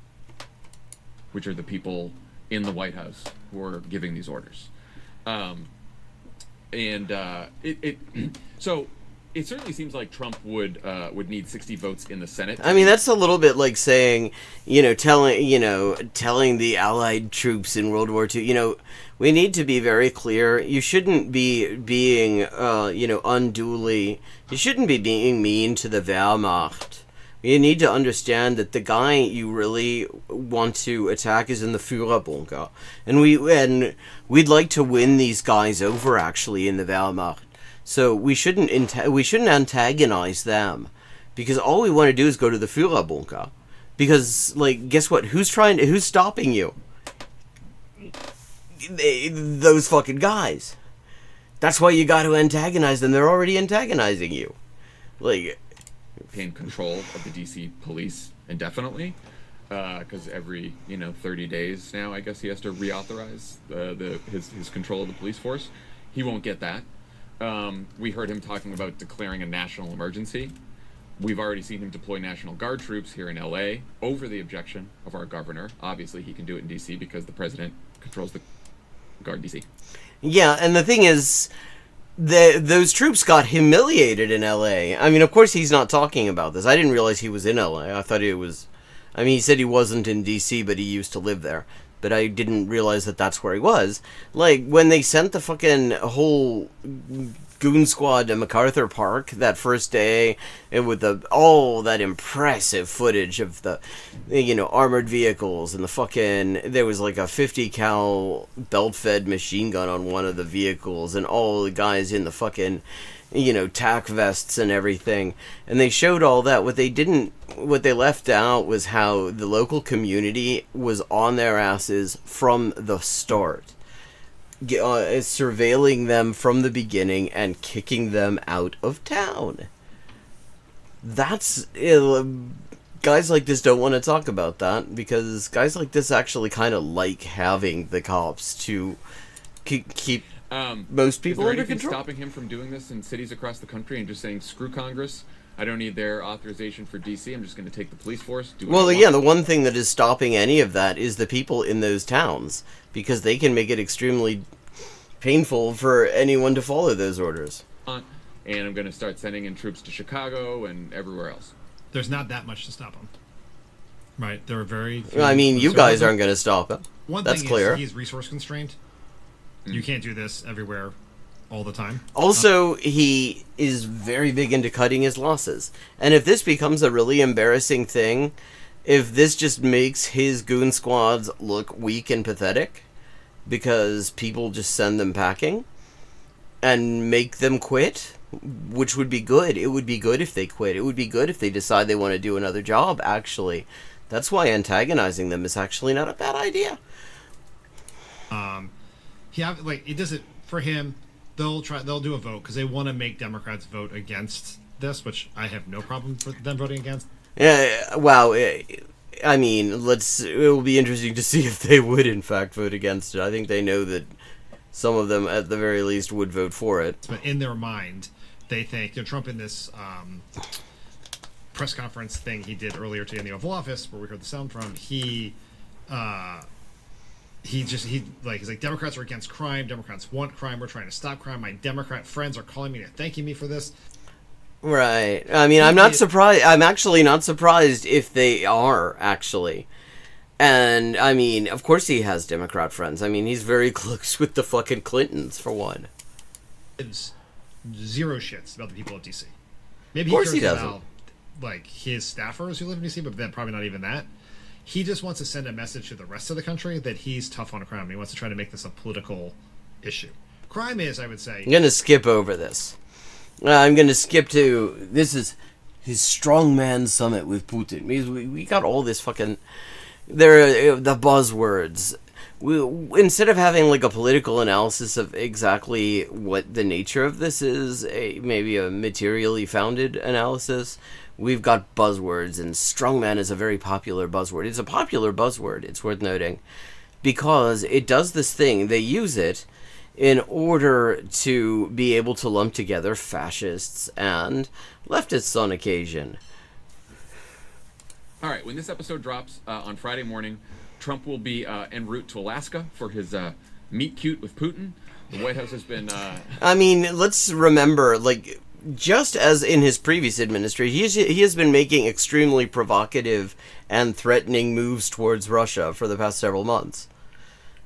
Which are the people in the White House who are giving these orders. So it certainly seems like Trump would need 60 votes in the Senate. I mean, that's a little bit like saying, telling the Allied troops in World War II, we need to be very clear. You shouldn't be being, unduly, you shouldn't be being mean to the Wehrmacht. You need to understand that the guy you really want to attack is in the Führerbunker. And we'd like to win these guys over, actually, in the Wehrmacht. So we shouldn't antagonize them, because all we want to do is go to the Führerbunker. Because, like, guess what? Who's stopping you? Those fucking guys. That's why you got to antagonize them. They're already antagonizing you. Like, obtain control of the DC police indefinitely, because every 30 days now, I guess he has to reauthorize his control of the police force. He won't get that. We heard him talking about declaring a national emergency. We've already seen him deploy National Guard troops here in LA over the objection of our governor. Obviously, he can do it in DC because the president controls the Guard in DC. Yeah, and the thing is, those troops got humiliated in LA. I mean, of course he's not talking about this. I didn't realize he was in LA. I thought he was... I mean, he said he wasn't in DC, but he used to live there. But I didn't realize that that's where he was. Like, when they sent the fucking whole goon squad to MacArthur Park that first day, and with all that impressive footage of the, armored vehicles, and the fucking, there was like a 50 cal belt-fed machine gun on one of the vehicles, and all the guys in the fucking, tack vests and everything. And they showed all that. What they left out was how the local community was on their asses from the start. Surveilling them from the beginning and kicking them out of town. That's... guys like this don't want to talk about that, because guys like this actually kind of like having the cops to keep most people under control. Is there anything stopping him from doing this in cities across the country and just saying, screw Congress, I don't need their authorization for DC, I'm just going to take the police force, do what I want? Yeah, the one thing that is stopping any of that is the people in those towns, because they can make it extremely painful for anyone to follow those orders. And I'm going to start sending in troops to Chicago and everywhere else. There's not that much to stop them. Right. There are very. I mean, you guys aren't going to stop him. One That's thing clear. is he's resource constrained. You can't do this everywhere, all the time. Also, he is very big into cutting his losses. And if this becomes a really embarrassing thing, if this just makes his goon squads look weak and pathetic, because people just send them packing, and make them quit, which would be good. It would be good if they quit. It would be good if they decide they want to do another job, actually. That's why antagonizing them is actually not a bad idea. It doesn't, for him, they'll do a vote because they want to make Democrats vote against this, which I have no problem for them voting against. Yeah, wow. I mean, it will be interesting to see if they would in fact vote against it. I think they know that some of them, at the very least, would vote for it. But in their mind, they think, Trump in this press conference thing he did earlier today in the Oval Office, where we heard the sound from, he's like, Democrats are against crime. Democrats want crime. We're trying to stop crime. My Democrat friends are calling me and thanking me for this. Right. I mean, I'm not surprised. I'm actually not surprised if they are, actually. And, I mean, of course he has Democrat friends. I mean, he's very close with the fucking Clintons, for one. Gives zero shits about the people of D.C. Maybe of course he cares doesn't. about, like, his staffers who live in D.C., but then probably not even that. He just wants to send a message to the rest of the country that he's tough on crime. He wants to try to make this a political issue. Crime is, I would say... I'm going to skip over this. I'm going to skip to... This is his strongman summit with Putin. We got all this fucking... There are the buzzwords. Instead of having like a political analysis of exactly what the nature of this is, maybe a materially founded analysis, we've got buzzwords, and strongman is a very popular buzzword. It's a popular buzzword, it's worth noting, because it does this thing. They use it in order to be able to lump together fascists and leftists on occasion. All right, when this episode drops on Friday morning, Trump will be en route to Alaska for his meet cute with Putin. The White House has been... I mean, let's remember, like, just as in his previous administration, he has been making extremely provocative and threatening moves towards Russia for the past several months.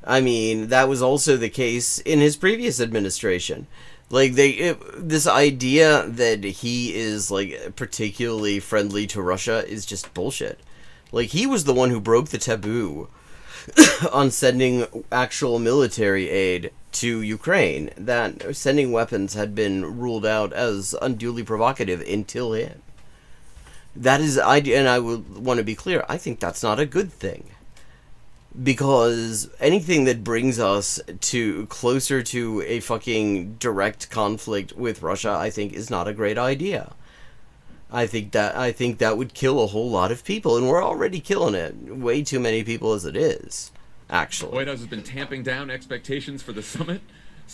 I mean, that was also the case in his previous administration. Like, this idea that he is, like, particularly friendly to Russia is just bullshit. Like, he was the one who broke the taboo on sending actual military aid to Ukraine. That sending weapons had been ruled out as unduly provocative until him. That is, and I would want to be clear, I think that's not a good thing. Because anything that brings us closer to a fucking direct conflict with Russia, I think, is not a great idea. I think that would kill a whole lot of people, and we're already killing it. Way too many people as it is, actually. The White House has been tamping down expectations for the summit,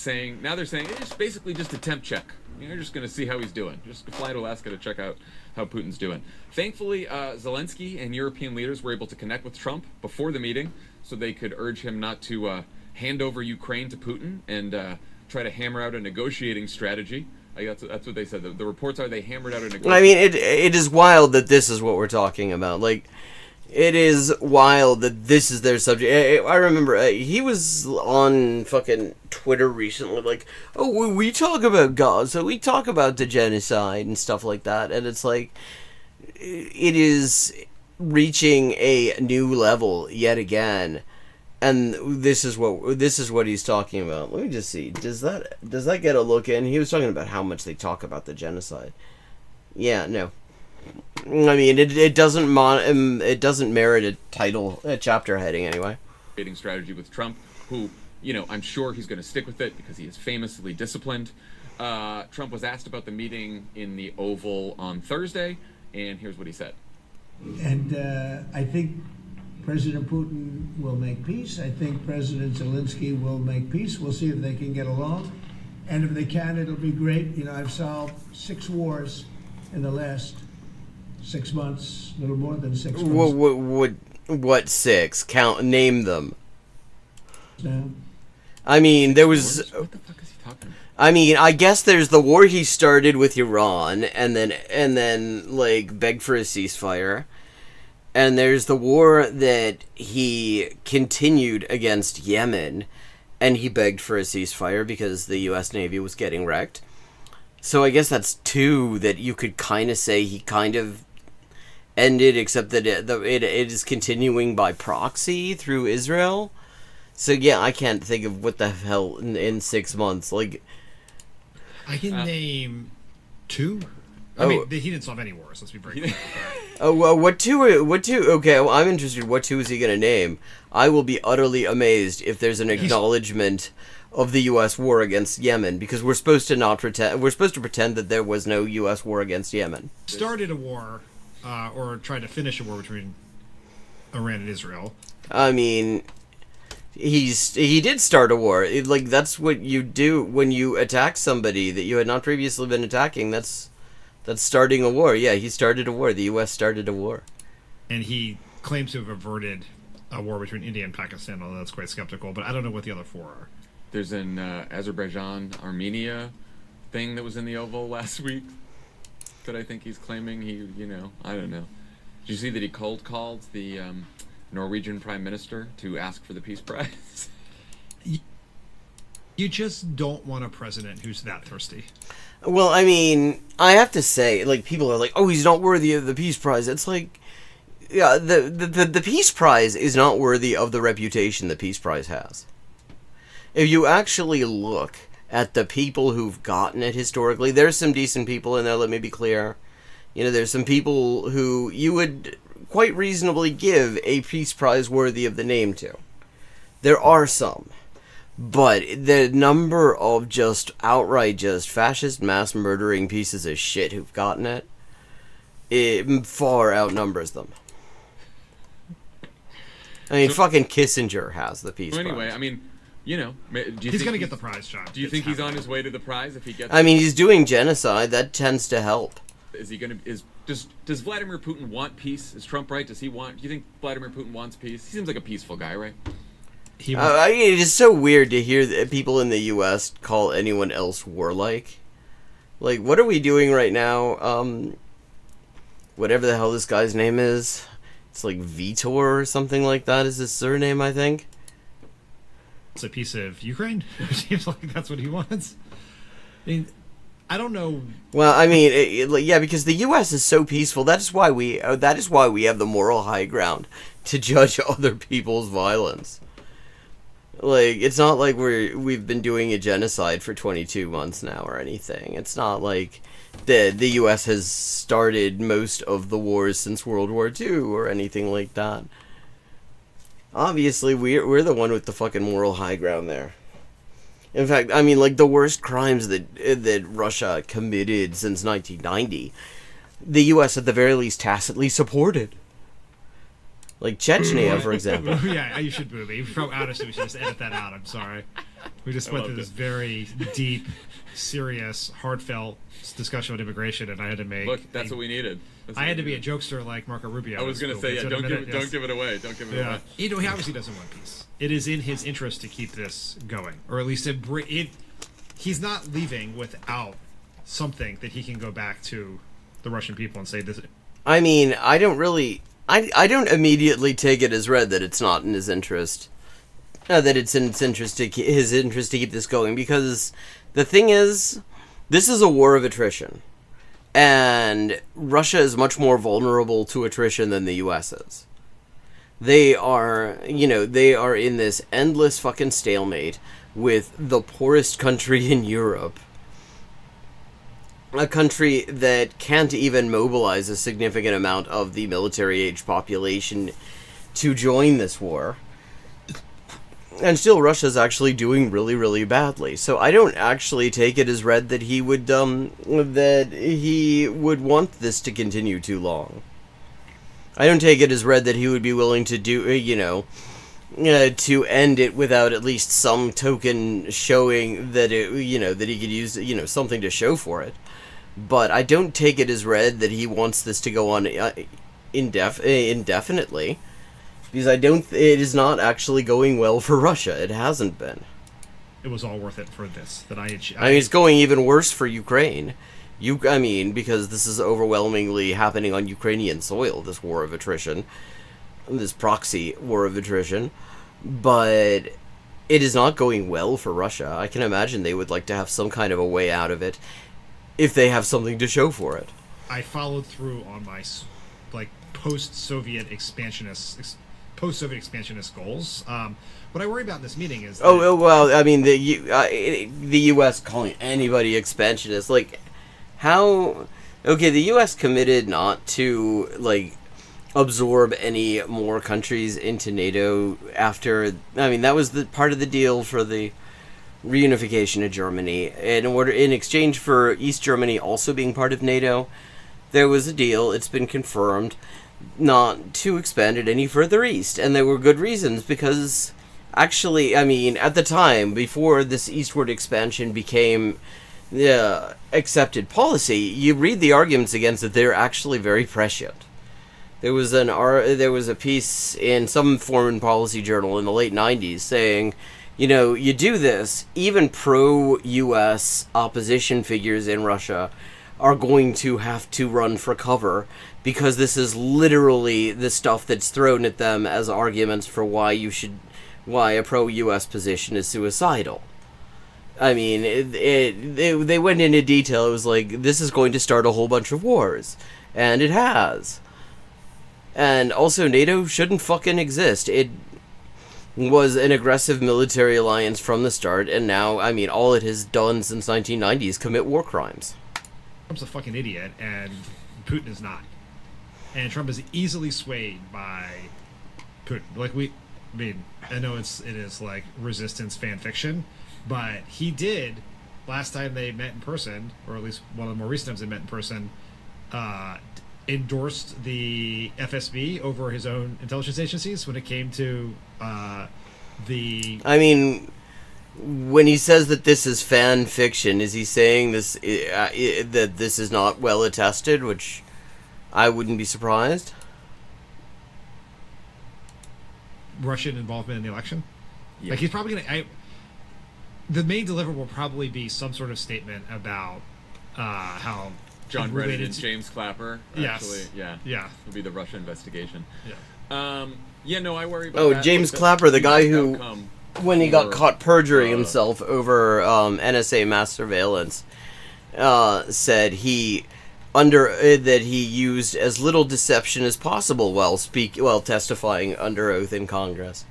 now they're saying it's basically just a temp check. You're just going to see how he's doing. Just fly to Alaska to check out how Putin's doing. Thankfully, Zelensky and European leaders were able to connect with Trump before the meeting, so they could urge him not to hand over Ukraine to Putin and try to hammer out a negotiating strategy. That's what they said. The reports are they hammered out a negotiating... I mean, it is wild that this is what we're talking about. Like, it is wild that this is their subject. I remember he was on fucking Twitter recently, like, oh, we talk about Gaza, we talk about the genocide and stuff like that, and it's like, it is reaching a new level yet again, and this is what he's talking about. Let me just see. Does that get a look in? He was talking about how much they talk about the genocide. Yeah, no. I mean, it doesn't merit a chapter heading anyway. Strategy with Trump, who, I'm sure he's going to stick with it because he is famously disciplined. Trump was asked about the meeting in the Oval on Thursday, and here's what he said. And I think President Putin will make peace. I think President Zelensky will make peace. We'll see if they can get along. And if they can, it'll be great. I've solved 6 wars in the last 6 months, a little more than 6 months. What 6? Name them. No. I mean, there was... What the fuck is he talking about? I mean, I guess there's the war he started with Iran, and then like begged for a ceasefire, And there's the war that he continued against Yemen, and he begged for a ceasefire because the U.S. Navy was getting wrecked. So I guess that's two that you could kind of say he kind of ended, except that it is continuing by proxy through Israel. So yeah, I can't think of what the hell in 6 months. Like, I can name two. I mean, he didn't solve any wars. Let's be very clear. Oh well, what two? Okay, well, I'm interested. What two is he gonna name? I will be utterly amazed if there's an acknowledgement of the U.S. war against Yemen, because we're supposed to not pretend. We're supposed to pretend that there was no U.S. war against Yemen. Started a war, or tried to finish a war between Iran and Israel. I mean, he did start a war. That's what you do when you attack somebody that you had not previously been attacking. That's starting a war. Yeah, he started a war. The U.S. started a war. And he claims to have averted a war between India and Pakistan, although that's quite skeptical. But I don't know what the other four are. There's an Azerbaijan-Armenia thing that was in the Oval last week that I think he's claiming I don't know. Did you see that he cold called the Norwegian Prime Minister to ask for the Peace Prize? You just don't want a president who's that thirsty. Well, I mean, I have to say, people are like, oh, he's not worthy of the Peace Prize. It's like, yeah, the Peace Prize is not worthy of the reputation the Peace Prize has. If you actually look at the people who've gotten it historically, there's some decent people in there, let me be clear. There's some people who you would quite reasonably give a Peace Prize worthy of the name to. There are some. But the number of just outright fascist mass murdering pieces of shit who've gotten it far outnumbers them. I mean, fucking Kissinger has the Peace Prize. Anyway, I mean, do you he's going to get the prize, John. Do you think he's on his way to the prize if he gets I mean, he's doing genocide. That tends to help. Is he going to... Does Vladimir Putin want peace? Is Trump right? Do you think Vladimir Putin wants peace? He seems like a peaceful guy, right? It is so weird to hear that people in the U.S. call anyone else warlike. Like, what are we doing right now? Whatever the hell this guy's name is. It's like Vitor or something like that is his surname, I think. It's a piece of Ukraine? It seems like that's what he wants. I mean, I don't know. Well, I mean, yeah, because the U.S. is so peaceful. That is why we have the moral high ground to judge other people's violence. Like, it's not like we've been doing a genocide for 22 months now or anything. It's not like the U.S. has started most of the wars since World War II or anything like that. Obviously, we're the one with the fucking moral high ground there. In fact, I mean, the worst crimes that Russia committed since 1990, the U.S. at the very least tacitly supported. Like Chechnya, for example. Yeah, you should boo me. From Outis, we should just edit that out. I'm sorry. We just went through this very deep, serious, heartfelt discussion about immigration, and I had to make... Look, that's what we needed. I had to be a jokester like Marco Rubio. I was going to say, don't give it away. Don't give it away. He obviously doesn't want peace. It is in his interest to keep this going, or at least he's not leaving without something that he can go back to the Russian people and say this. I mean, I don't immediately take it as read that it's not in his interest. That it's in his interest to keep this going, because the thing is, this is a war of attrition. And Russia is much more vulnerable to attrition than the US is. They are in this endless fucking stalemate with the poorest country in Europe. A country that can't even mobilize a significant amount of the military-age population to join this war. And still, Russia's actually doing really, really badly. So I don't actually take it as read that he would want this to continue too long. I don't take it as read that he would be willing to do, to end it without at least some token showing that that he could use, something to show for it. But I don't take it as read that he wants this to go on indefinitely. Because it is not actually going well for Russia. It hasn't been. It was all worth it for this. I mean, it's going even worse for Ukraine. I mean, because this is overwhelmingly happening on Ukrainian soil, this war of attrition, this proxy war of attrition, but it is not going well for Russia. I can imagine they would like to have some kind of a way out of it if they have something to show for it. I followed through on my post-Soviet expansionist goals. What I worry about in this meeting is well, I mean, the U.S. calling anybody expansionist, like, how... Okay, the U.S. committed not to, like, absorb any more countries into NATO after... I mean, that was the part of the deal for the reunification of Germany. In exchange for East Germany also being part of NATO, there was a deal, it's been confirmed, not to expand it any further east. And there were good reasons, because... Actually, I mean, at the time, before this eastward expansion became accepted policy, you read the arguments against it, they're actually very prescient. There was a piece in some foreign policy journal in the late 90s saying, you know, you do this, even pro-US opposition figures in Russia are going to have to run for cover, because this is literally the stuff that's thrown at them as arguments for why a pro-US position is suicidal. I mean, they went into detail. It was like, this is going to start a whole bunch of wars. And it has. And also, NATO shouldn't fucking exist. It was an aggressive military alliance from the start, and now, I mean, all it has done since 1990 is commit war crimes. Trump's a fucking idiot, and Putin is not. And Trump is easily swayed by Putin. Like, I mean, I know it is like resistance fan fiction, but he did, last time they met in person, or at least one of the more recent times they met in person, endorsed the FSB over his own intelligence agencies when it came to the... I mean, when he says that this is fan fiction, is he saying this that this is not well attested, which I wouldn't be surprised? Russian involvement in the election? Yeah. Like, he's probably going to... The main deliverable will probably be some sort of statement about how... John Brennan and James Clapper, actually. Yes. Yeah. Would be the Russia investigation. Yeah. No, I worry about that. James Clapper, the guy who, when he got caught perjuring himself over NSA mass surveillance, said that he used as little deception as possible while testifying under oath in Congress.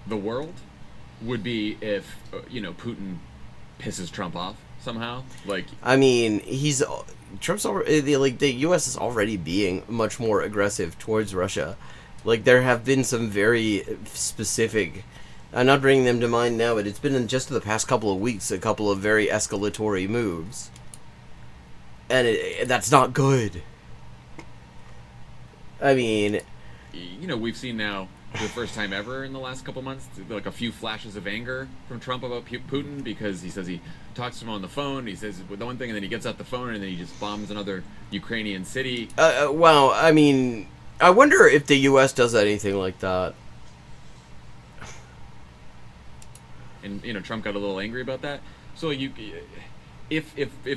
The world would be if Putin pisses Trump off somehow. Like, I mean, Trump's already, like, the U.S. is already being much more aggressive towards Russia. Like, there have been some very specific, I'm not bringing them to mind now, but it's been in just the past couple of weeks a couple of very escalatory moves. And that's not good. I mean... we've seen now, for the first time ever in the last couple months, like a few flashes of anger from Trump about Putin, because he says he talks to him on the phone, he says the one thing, and then he gets out the phone, and then he just bombs another Ukrainian city. Well, I mean, I wonder if the U.S. does anything like that. And, Trump got a little angry about that. So If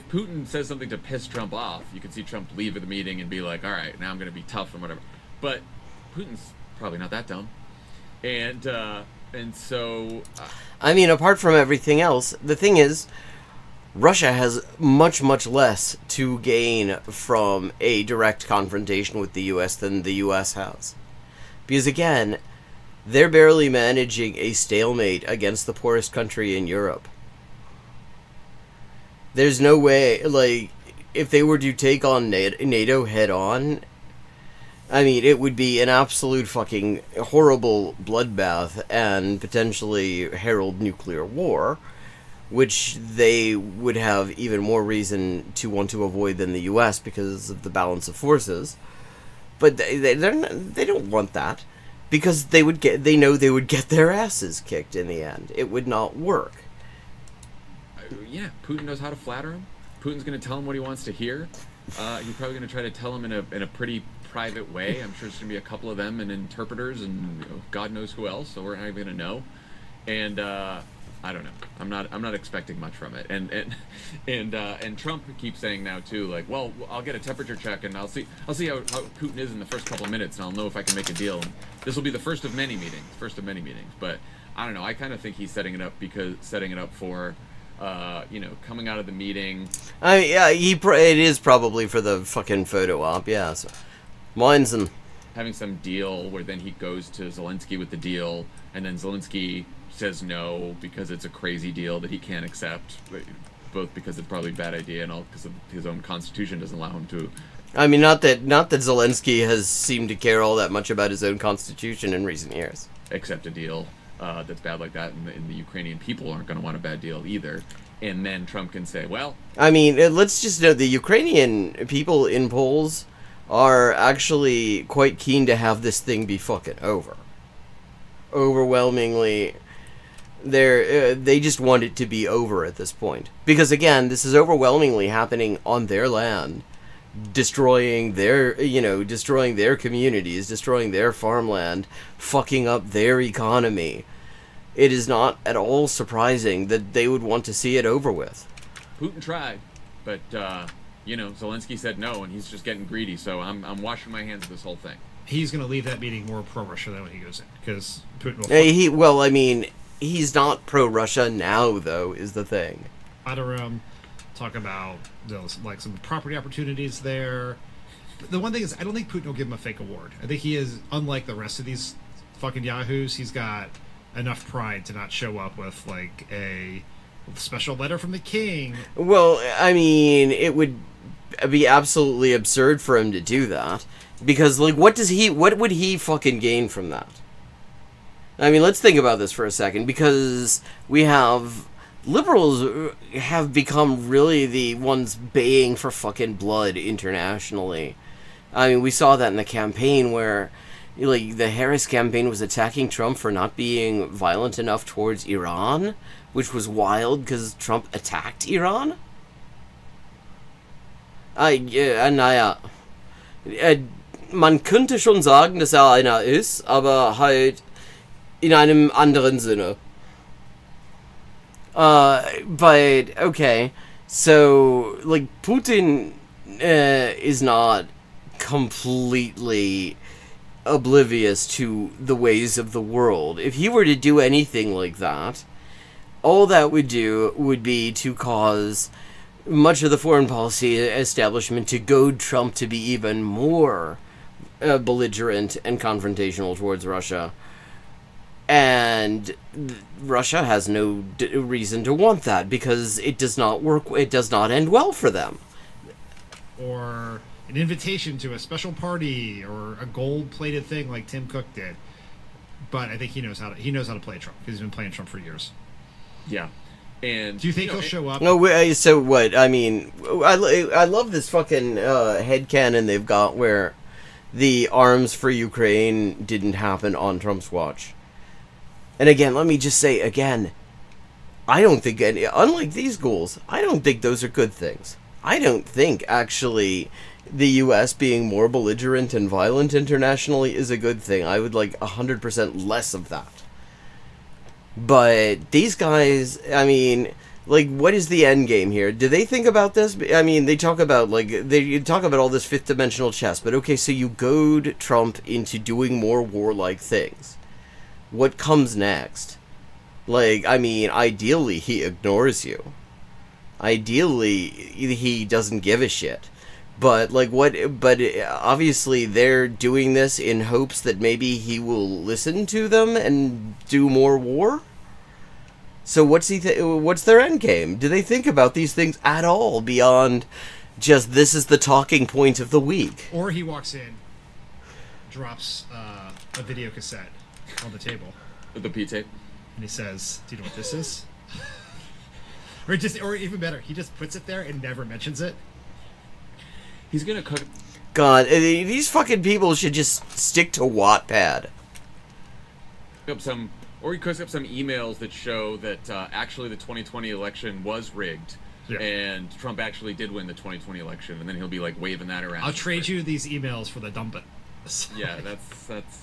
Putin says something to piss Trump off, you can see Trump leave the meeting and be like, all right, now I'm going to be tough and whatever. But Putin's probably not that dumb. And so... I mean, apart from everything else, the thing is, Russia has much, much less to gain from a direct confrontation with the U.S. than the U.S. has. Because, again, they're barely managing a stalemate against the poorest country in Europe. There's no way, like, if they were to take on NATO head-on, I mean, it would be an absolute fucking horrible bloodbath and potentially herald nuclear war, which they would have even more reason to want to avoid than the U.S. because of the balance of forces. But they don't want that, because they know they would get their asses kicked in the end. It would not work. Yeah, Putin knows how to flatter him. Putin's going to tell him what he wants to hear. He's probably going to try to tell him in a pretty private way. I'm sure there's going to be a couple of them and interpreters and God knows who else, so we're not even going to know. And I don't know. I'm not expecting much from it. And Trump keeps saying now too, like, well, I'll get a temperature check and I'll see how Putin is in the first couple of minutes, and I'll know if I can make a deal. And this will be the first of many meetings. But I don't know. I kind of think he's setting it up for, coming out of the meeting. It is probably for the fucking photo op. Yeah. So. Mine's and having some deal where then he goes to Zelensky with the deal, and then Zelensky says no because it's a crazy deal that he can't accept, both because it's probably a bad idea and all because of his own constitution doesn't allow him to. I mean, not that Zelensky has seemed to care all that much about his own constitution in recent years. Accept a deal that's bad like that, and the Ukrainian people aren't going to want a bad deal either. And then Trump can say, well... I mean, let's just note the Ukrainian people in polls are actually quite keen to have this thing be fucking over. Overwhelmingly, they just want it to be over at this point. Because again, this is overwhelmingly happening on their land, destroying their communities, destroying their farmland, fucking up their economy. It is not at all surprising that they would want to see it over with. Putin tried, but Zelensky said no, and he's just getting greedy. So I'm washing my hands of this whole thing. He's going to leave that meeting more pro-Russia than when he goes in, because Putin will... he's not pro-Russia now, though, is the thing. Talk about some property opportunities there. The one thing is, I don't think Putin will give him a fake award. I think he is, unlike the rest of these fucking yahoos, he's got enough pride to not show up with, like, a special letter from the king. Well, I mean, it would be absolutely absurd for him to do that. Because, like, what would he fucking gain from that? I mean, let's think about this for a second, because liberals have become really the ones baying for fucking blood internationally. I mean, we saw that in the campaign where, like, the Harris campaign was attacking Trump for not being violent enough towards Iran, which was wild because Trump attacked Iran. Man könnte schon sagen, dass einer ist, aber halt in einem anderen Sinne. But, okay, so, like, Putin is not completely oblivious to the ways of the world. If he were to do anything like that, all that would do would be to cause much of the foreign policy establishment to goad Trump to be even more belligerent and confrontational towards Russia. And Russia has no reason to want that, because it does not work. It does not end well for them. Or an invitation to a special party, or a gold-plated thing like Tim Cook did. But I think he knows how to play Trump, because he's been playing Trump for years. Yeah. And do you think he'll show up? No, so what? I mean, I love this fucking headcanon they've got where the arms for Ukraine didn't happen on Trump's watch. And again, let me just say again, I don't think unlike these ghouls, I don't think those are good things. I don't think, actually, the U.S. being more belligerent and violent internationally is a good thing. I would like 100% less of that. But these guys, I mean, like, what is the end game here? Do they think about this? I mean, they talk about all this fifth-dimensional chess, but okay, so you goad Trump into doing more warlike things. What comes next? Like, I mean, ideally, he ignores you. Ideally, he doesn't give a shit. But, like, but obviously they're doing this in hopes that maybe he will listen to them and do more war? So what's their end game? Do they think about these things at all beyond just this is the talking point of the week? Or he walks in, drops a video cassette on the table. The P-tape. And he says, do you know what this is? or even better, he just puts it there and never mentions it. He's gonna cook. God, these fucking people should just stick to Wattpad. Or he cooks up some emails that show that actually the 2020 election was rigged, and Trump actually did win the 2020 election, and then he'll be like waving that around. I'll trade you these emails for the dump it. Yeah, that's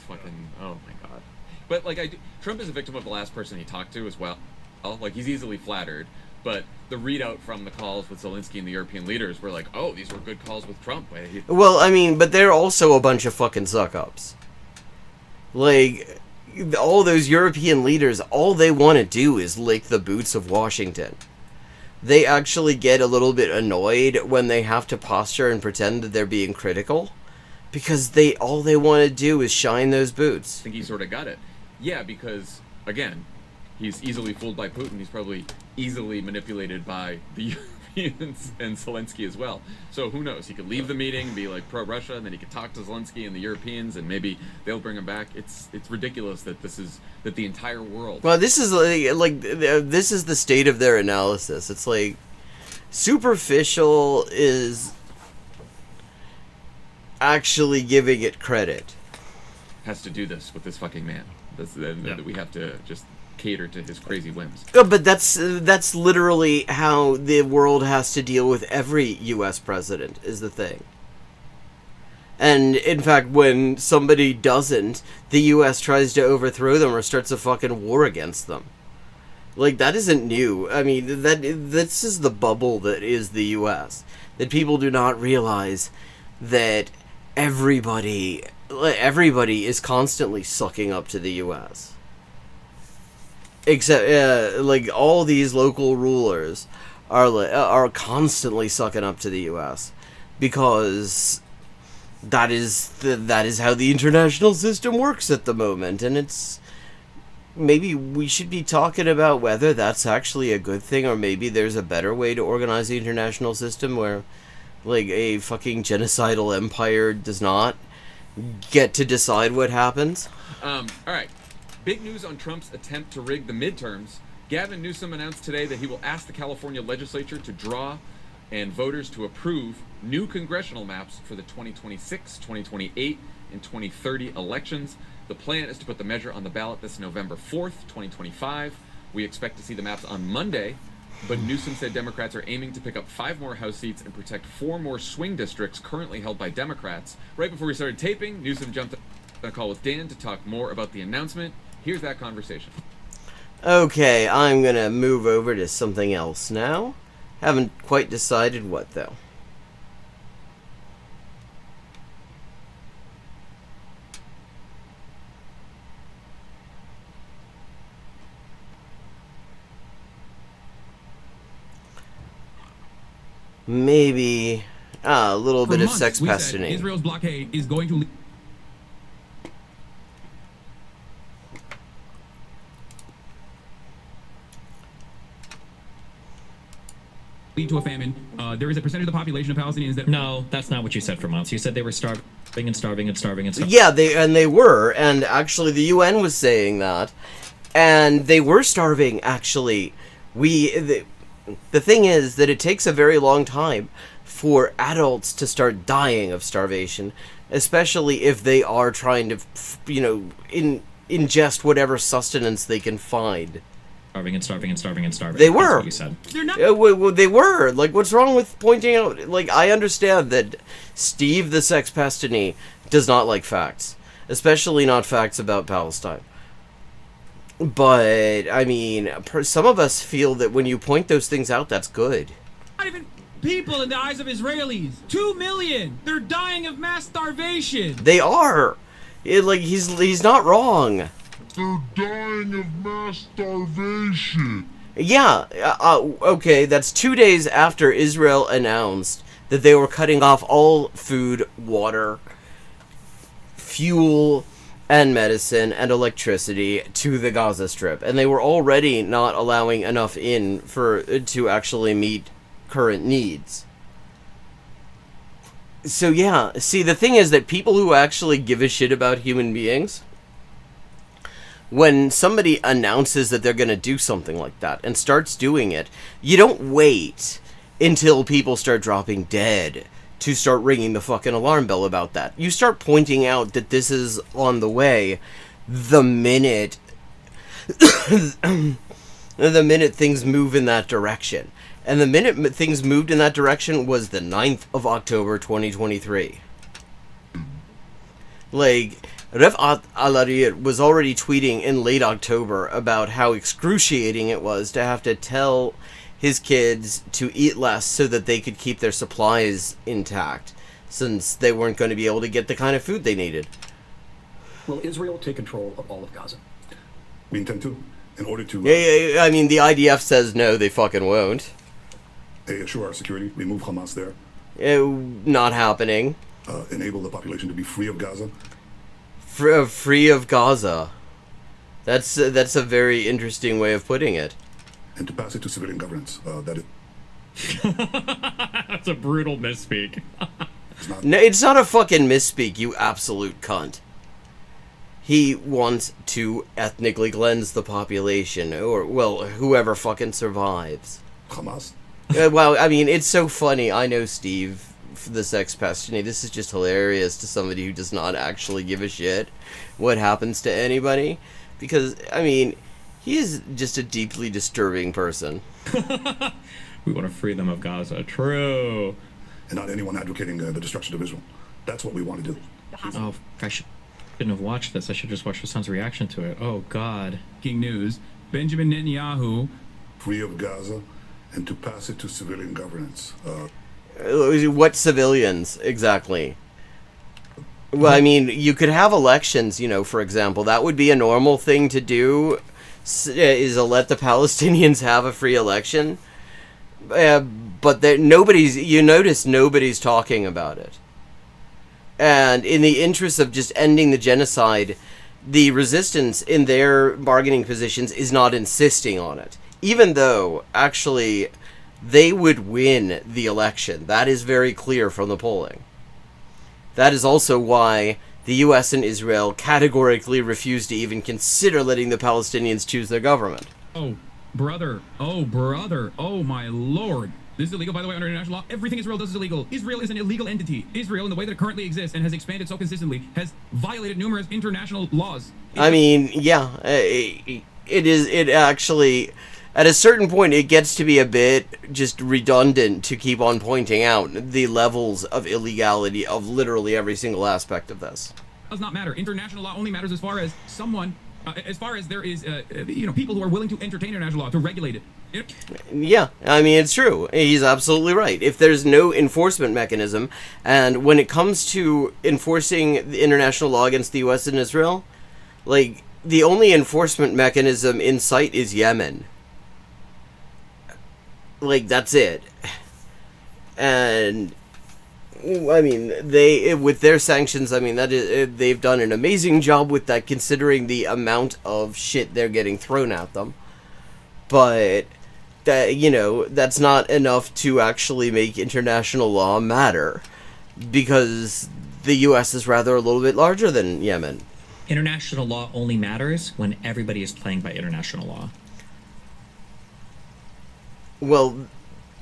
fucking. Oh my god. But like, Trump is a victim of the last person he talked to as well. Like, he's easily flattered, but the readout from the calls with Zelensky and the European leaders were like, oh, these were good calls with Trump. Well, I mean, but they're also a bunch of fucking suck-ups. Like, all those European leaders, all they want to do is lick the boots of Washington. They actually get a little bit annoyed when they have to posture and pretend that they're being critical, because all they want to do is shine those boots. I think he sort of got it. Yeah, because, again, he's easily fooled by Putin. He's probably easily manipulated by the Europeans and Zelensky as well. So who knows? He could leave the meeting and be like pro-Russia, and then he could talk to Zelensky and the Europeans, and maybe they'll bring him back. It's ridiculous that that the entire world. Well, this is this is the state of their analysis. It's like superficial is actually giving it credit. Has to do this with this fucking man. That we have to just cater to his crazy whims. But that's literally how the world has to deal with every U.S. president, is the thing. And, in fact, when somebody doesn't, the U.S. tries to overthrow them or starts a fucking war against them. Like, that isn't new. I mean, this is the bubble that is the U.S. That people do not realize that everybody is constantly sucking up to the U.S. Except, like, all these local rulers are constantly sucking up to the U.S. because that is how the international system works at the moment, and it's maybe we should be talking about whether that's actually a good thing, or maybe there's a better way to organize the international system where, like, a fucking genocidal empire does not get to decide what happens. All right. Big news on Trump's attempt to rig the midterms. Gavin Newsom announced today that he will ask the California legislature to draw and voters to approve new congressional maps for the 2026, 2028, and 2030 elections. The plan is to put the measure on the ballot this November 4th, 2025. We expect to see the maps on Monday, but Newsom said Democrats are aiming to pick up 5 more House seats and protect 4 more swing districts currently held by Democrats. Right before we started taping, Newsom jumped on a call with Dan to talk more about the announcement. Here's that conversation. Okay, I'm gonna move over to something else now. Haven't quite decided what, though. Maybe a little bit of sex pestering. Israel's blockade is going to lead to a famine. There is a percentage of the population of Palestinians that... No, that's not what you said for months. You said they were starving and starving and starving and starving. Yeah, they were, and actually the UN was saying that, and they were starving, actually. The thing is that it takes a very long time for adults to start dying of starvation, especially if they are trying to, ingest whatever sustenance they can find. Starving and starving and starving and starving. They were. That's what you said. They're not. They were. Like, what's wrong with pointing out? Like, I understand that Steve the Sex Pestany does not like facts, especially not facts about Palestine. But, I mean, some of us feel that when you point those things out, that's good. Not even people in the eyes of Israelis. 2 million. They're dying of mass starvation. They are. He's not wrong. They're dying of mass starvation. Yeah, okay, that's 2 days after Israel announced that they were cutting off all food, water, fuel, and medicine, and electricity to the Gaza Strip. And they were already not allowing enough in to actually meet current needs. So yeah, see, the thing is that people who actually give a shit about human beings, when somebody announces that they're going to do something like that and starts doing it, you don't wait until people start dropping dead to start ringing the fucking alarm bell about that. You start pointing out that this is on the way the minute things move in that direction. And the minute things moved in that direction was the 9th of October 2023. Like, Rifat al-Harir was already tweeting in late October about how excruciating it was to have to tell his kids to eat less so that they could keep their supplies intact, since they weren't going to be able to get the kind of food they needed. Will Israel take control of all of Gaza? We intend to, in order to... Yeah, I mean, the IDF says no, they fucking won't. Assure our security, remove Hamas there. Not happening. Enable the population to be free of Gaza. Free of Gaza. That's a very interesting way of putting it. And to pass it to civilian governance. That is... That's a brutal misspeak. No, it's not a fucking misspeak, you absolute cunt. He wants to ethnically cleanse the population, or, well, whoever fucking survives. Hamas? Well, I mean, it's so funny. I know Steve, the Sex Passionate. This is just hilarious to somebody who does not actually give a shit what happens to anybody. Because, I mean, he is just a deeply disturbing person. We want to free them of Gaza. True. And not anyone advocating the destruction of Israel. That's what we want to do. Oh, I shouldn't have watched this. I should just watch your son's reaction to it. Oh, God. Breaking news. Benjamin Netanyahu. Free of Gaza and to pass it to civilian governance. What civilians, exactly? Well, I mean, you could have elections, you know, for example. That would be a normal thing to do, is to let the Palestinians have a free election. But you notice nobody's talking about it. And in the interest of just ending the genocide, the resistance in their bargaining positions is not insisting on it. Even though, actually, they would win the election. That is very clear from the polling. That is also why the US and Israel categorically refuse to even consider letting the Palestinians choose their government. Oh, brother. Oh, brother. Oh, my lord. This is illegal, by the way, under international law. Everything Israel does is illegal. Israel is an illegal entity. Israel, in the way that it currently exists and has expanded so consistently, has violated numerous international laws. I mean, yeah, it actually, at a certain point, it gets to be a bit just redundant to keep on pointing out the levels of illegality of literally every single aspect of this. It does not matter. International law only matters as far as someone, as far as there is, people who are willing to entertain international law, to regulate it. Yeah, I mean, it's true. He's absolutely right. If there's no enforcement mechanism, and when it comes to enforcing the international law against the US and Israel, like, the only enforcement mechanism in sight is Yemen. Like, that's it. And, I mean, with their sanctions, I mean, they've done an amazing job with that, considering the amount of shit they're getting thrown at them. But that, you know, that's not enough to actually make international law matter, because the US is rather a little bit larger than Yemen. International law only matters when everybody is playing by international law. Well,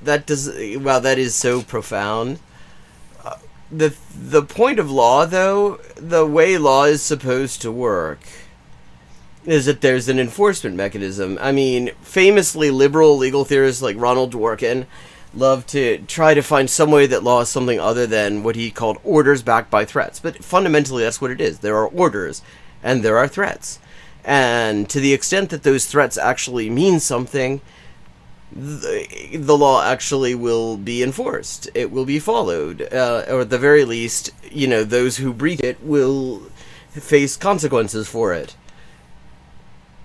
that is so profound. The point of law, though, the way law is supposed to work, is that there's an enforcement mechanism. I mean, famously, liberal legal theorists like Ronald Dworkin love to try to find some way that law is something other than what he called orders backed by threats. But fundamentally, that's what it is. There are orders, and there are threats. And to the extent that those threats actually mean something, the law actually will be enforced. It will be followed. Or at the very least, you know, those who breach it will face consequences for it.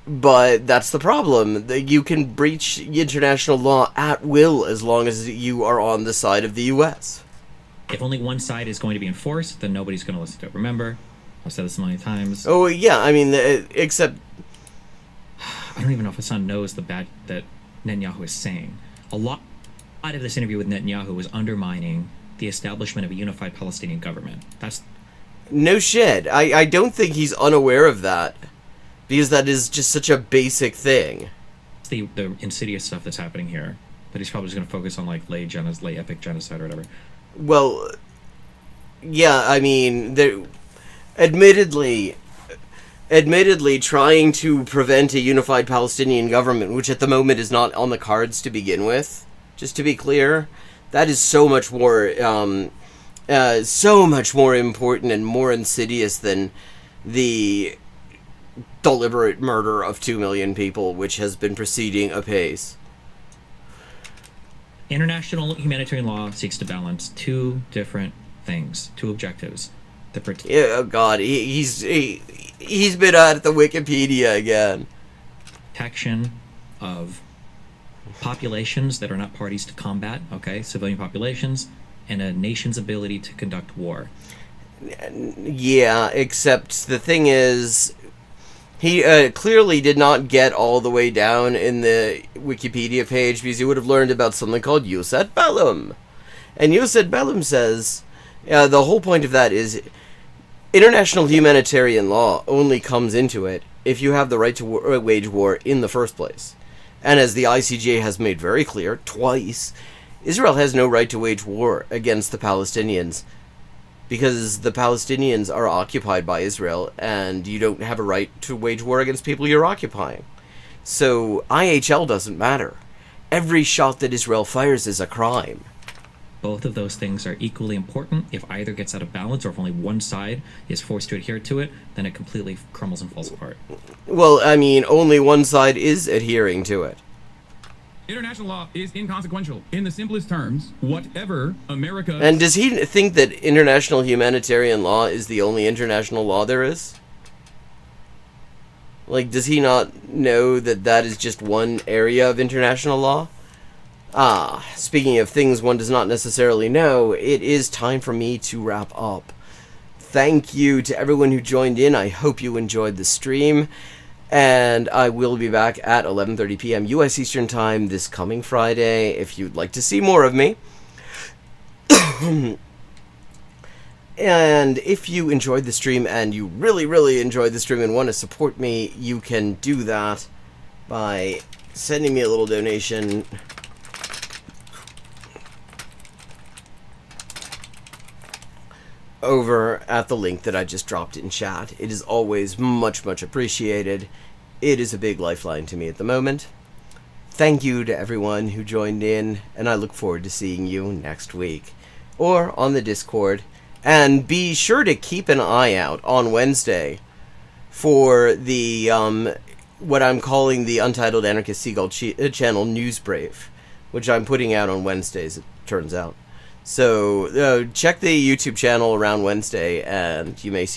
But that's the problem. You can breach international law at will as long as you are on the side of the US. If only one side is going to be enforced, then nobody's going to listen to it. Remember, I've said this many times. Oh, yeah, I mean, except... I don't even know if Hassan knows the bad that Netanyahu is saying. A lot of this interview with Netanyahu was undermining the establishment of a unified Palestinian government. That's... No shit. I don't think he's unaware of that. Because that is just such a basic thing. It's the insidious stuff that's happening here. But he's probably just going to focus on, like, lay epic genocide or whatever. Well, yeah, I mean, admittedly, trying to prevent a unified Palestinian government, which at the moment is not on the cards to begin with, just to be clear, that is so much more important and more insidious than the deliberate murder of 2 million people, which has been proceeding apace. International humanitarian law seeks to balance two different things, two objectives. Yeah, oh God, he's been at the Wikipedia again. Protection of populations that are not parties to combat, okay, civilian populations, and a nation's ability to conduct war. Yeah, except the thing is, he clearly did not get all the way down in the Wikipedia page, because he would have learned about something called jus ad bellum. And jus ad bellum says, the whole point of that is, international humanitarian law only comes into it if you have the right to wage war in the first place. And as the ICJ has made very clear, twice, Israel has no right to wage war against the Palestinians, because the Palestinians are occupied by Israel, and you don't have a right to wage war against people you're occupying. So IHL doesn't matter. Every shot that Israel fires is a crime. Both of those things are equally important. If either gets out of balance, or if only one side is forced to adhere to it, then it completely crumbles and falls apart. Well, I mean, only one side is adhering to it. International law is inconsequential. In the simplest terms, whatever America... And does he think that international humanitarian law is the only international law there is? Like, does he not know that that is just one area of international law? Ah, speaking of things one does not necessarily know, it is time for me to wrap up. Thank you to everyone who joined in. I hope you enjoyed the stream. And I will be back at 11:30 p.m. U.S. Eastern Time this coming Friday if you'd like to see more of me. And if you enjoyed the stream, and you really, really enjoyed the stream and want to support me, you can do that by sending me a little donation. Over at the link that I just dropped in chat. It is always much, much appreciated. It is a big lifeline to me at the moment. Thank you to everyone who joined in, and I look forward to seeing you next week, or on the Discord. And be sure to keep an eye out on Wednesday for the, what I'm calling the Untitled Anarchist Seagull channel News Brave, which I'm putting out on Wednesdays, it turns out. So check the YouTube channel around Wednesday, and you may see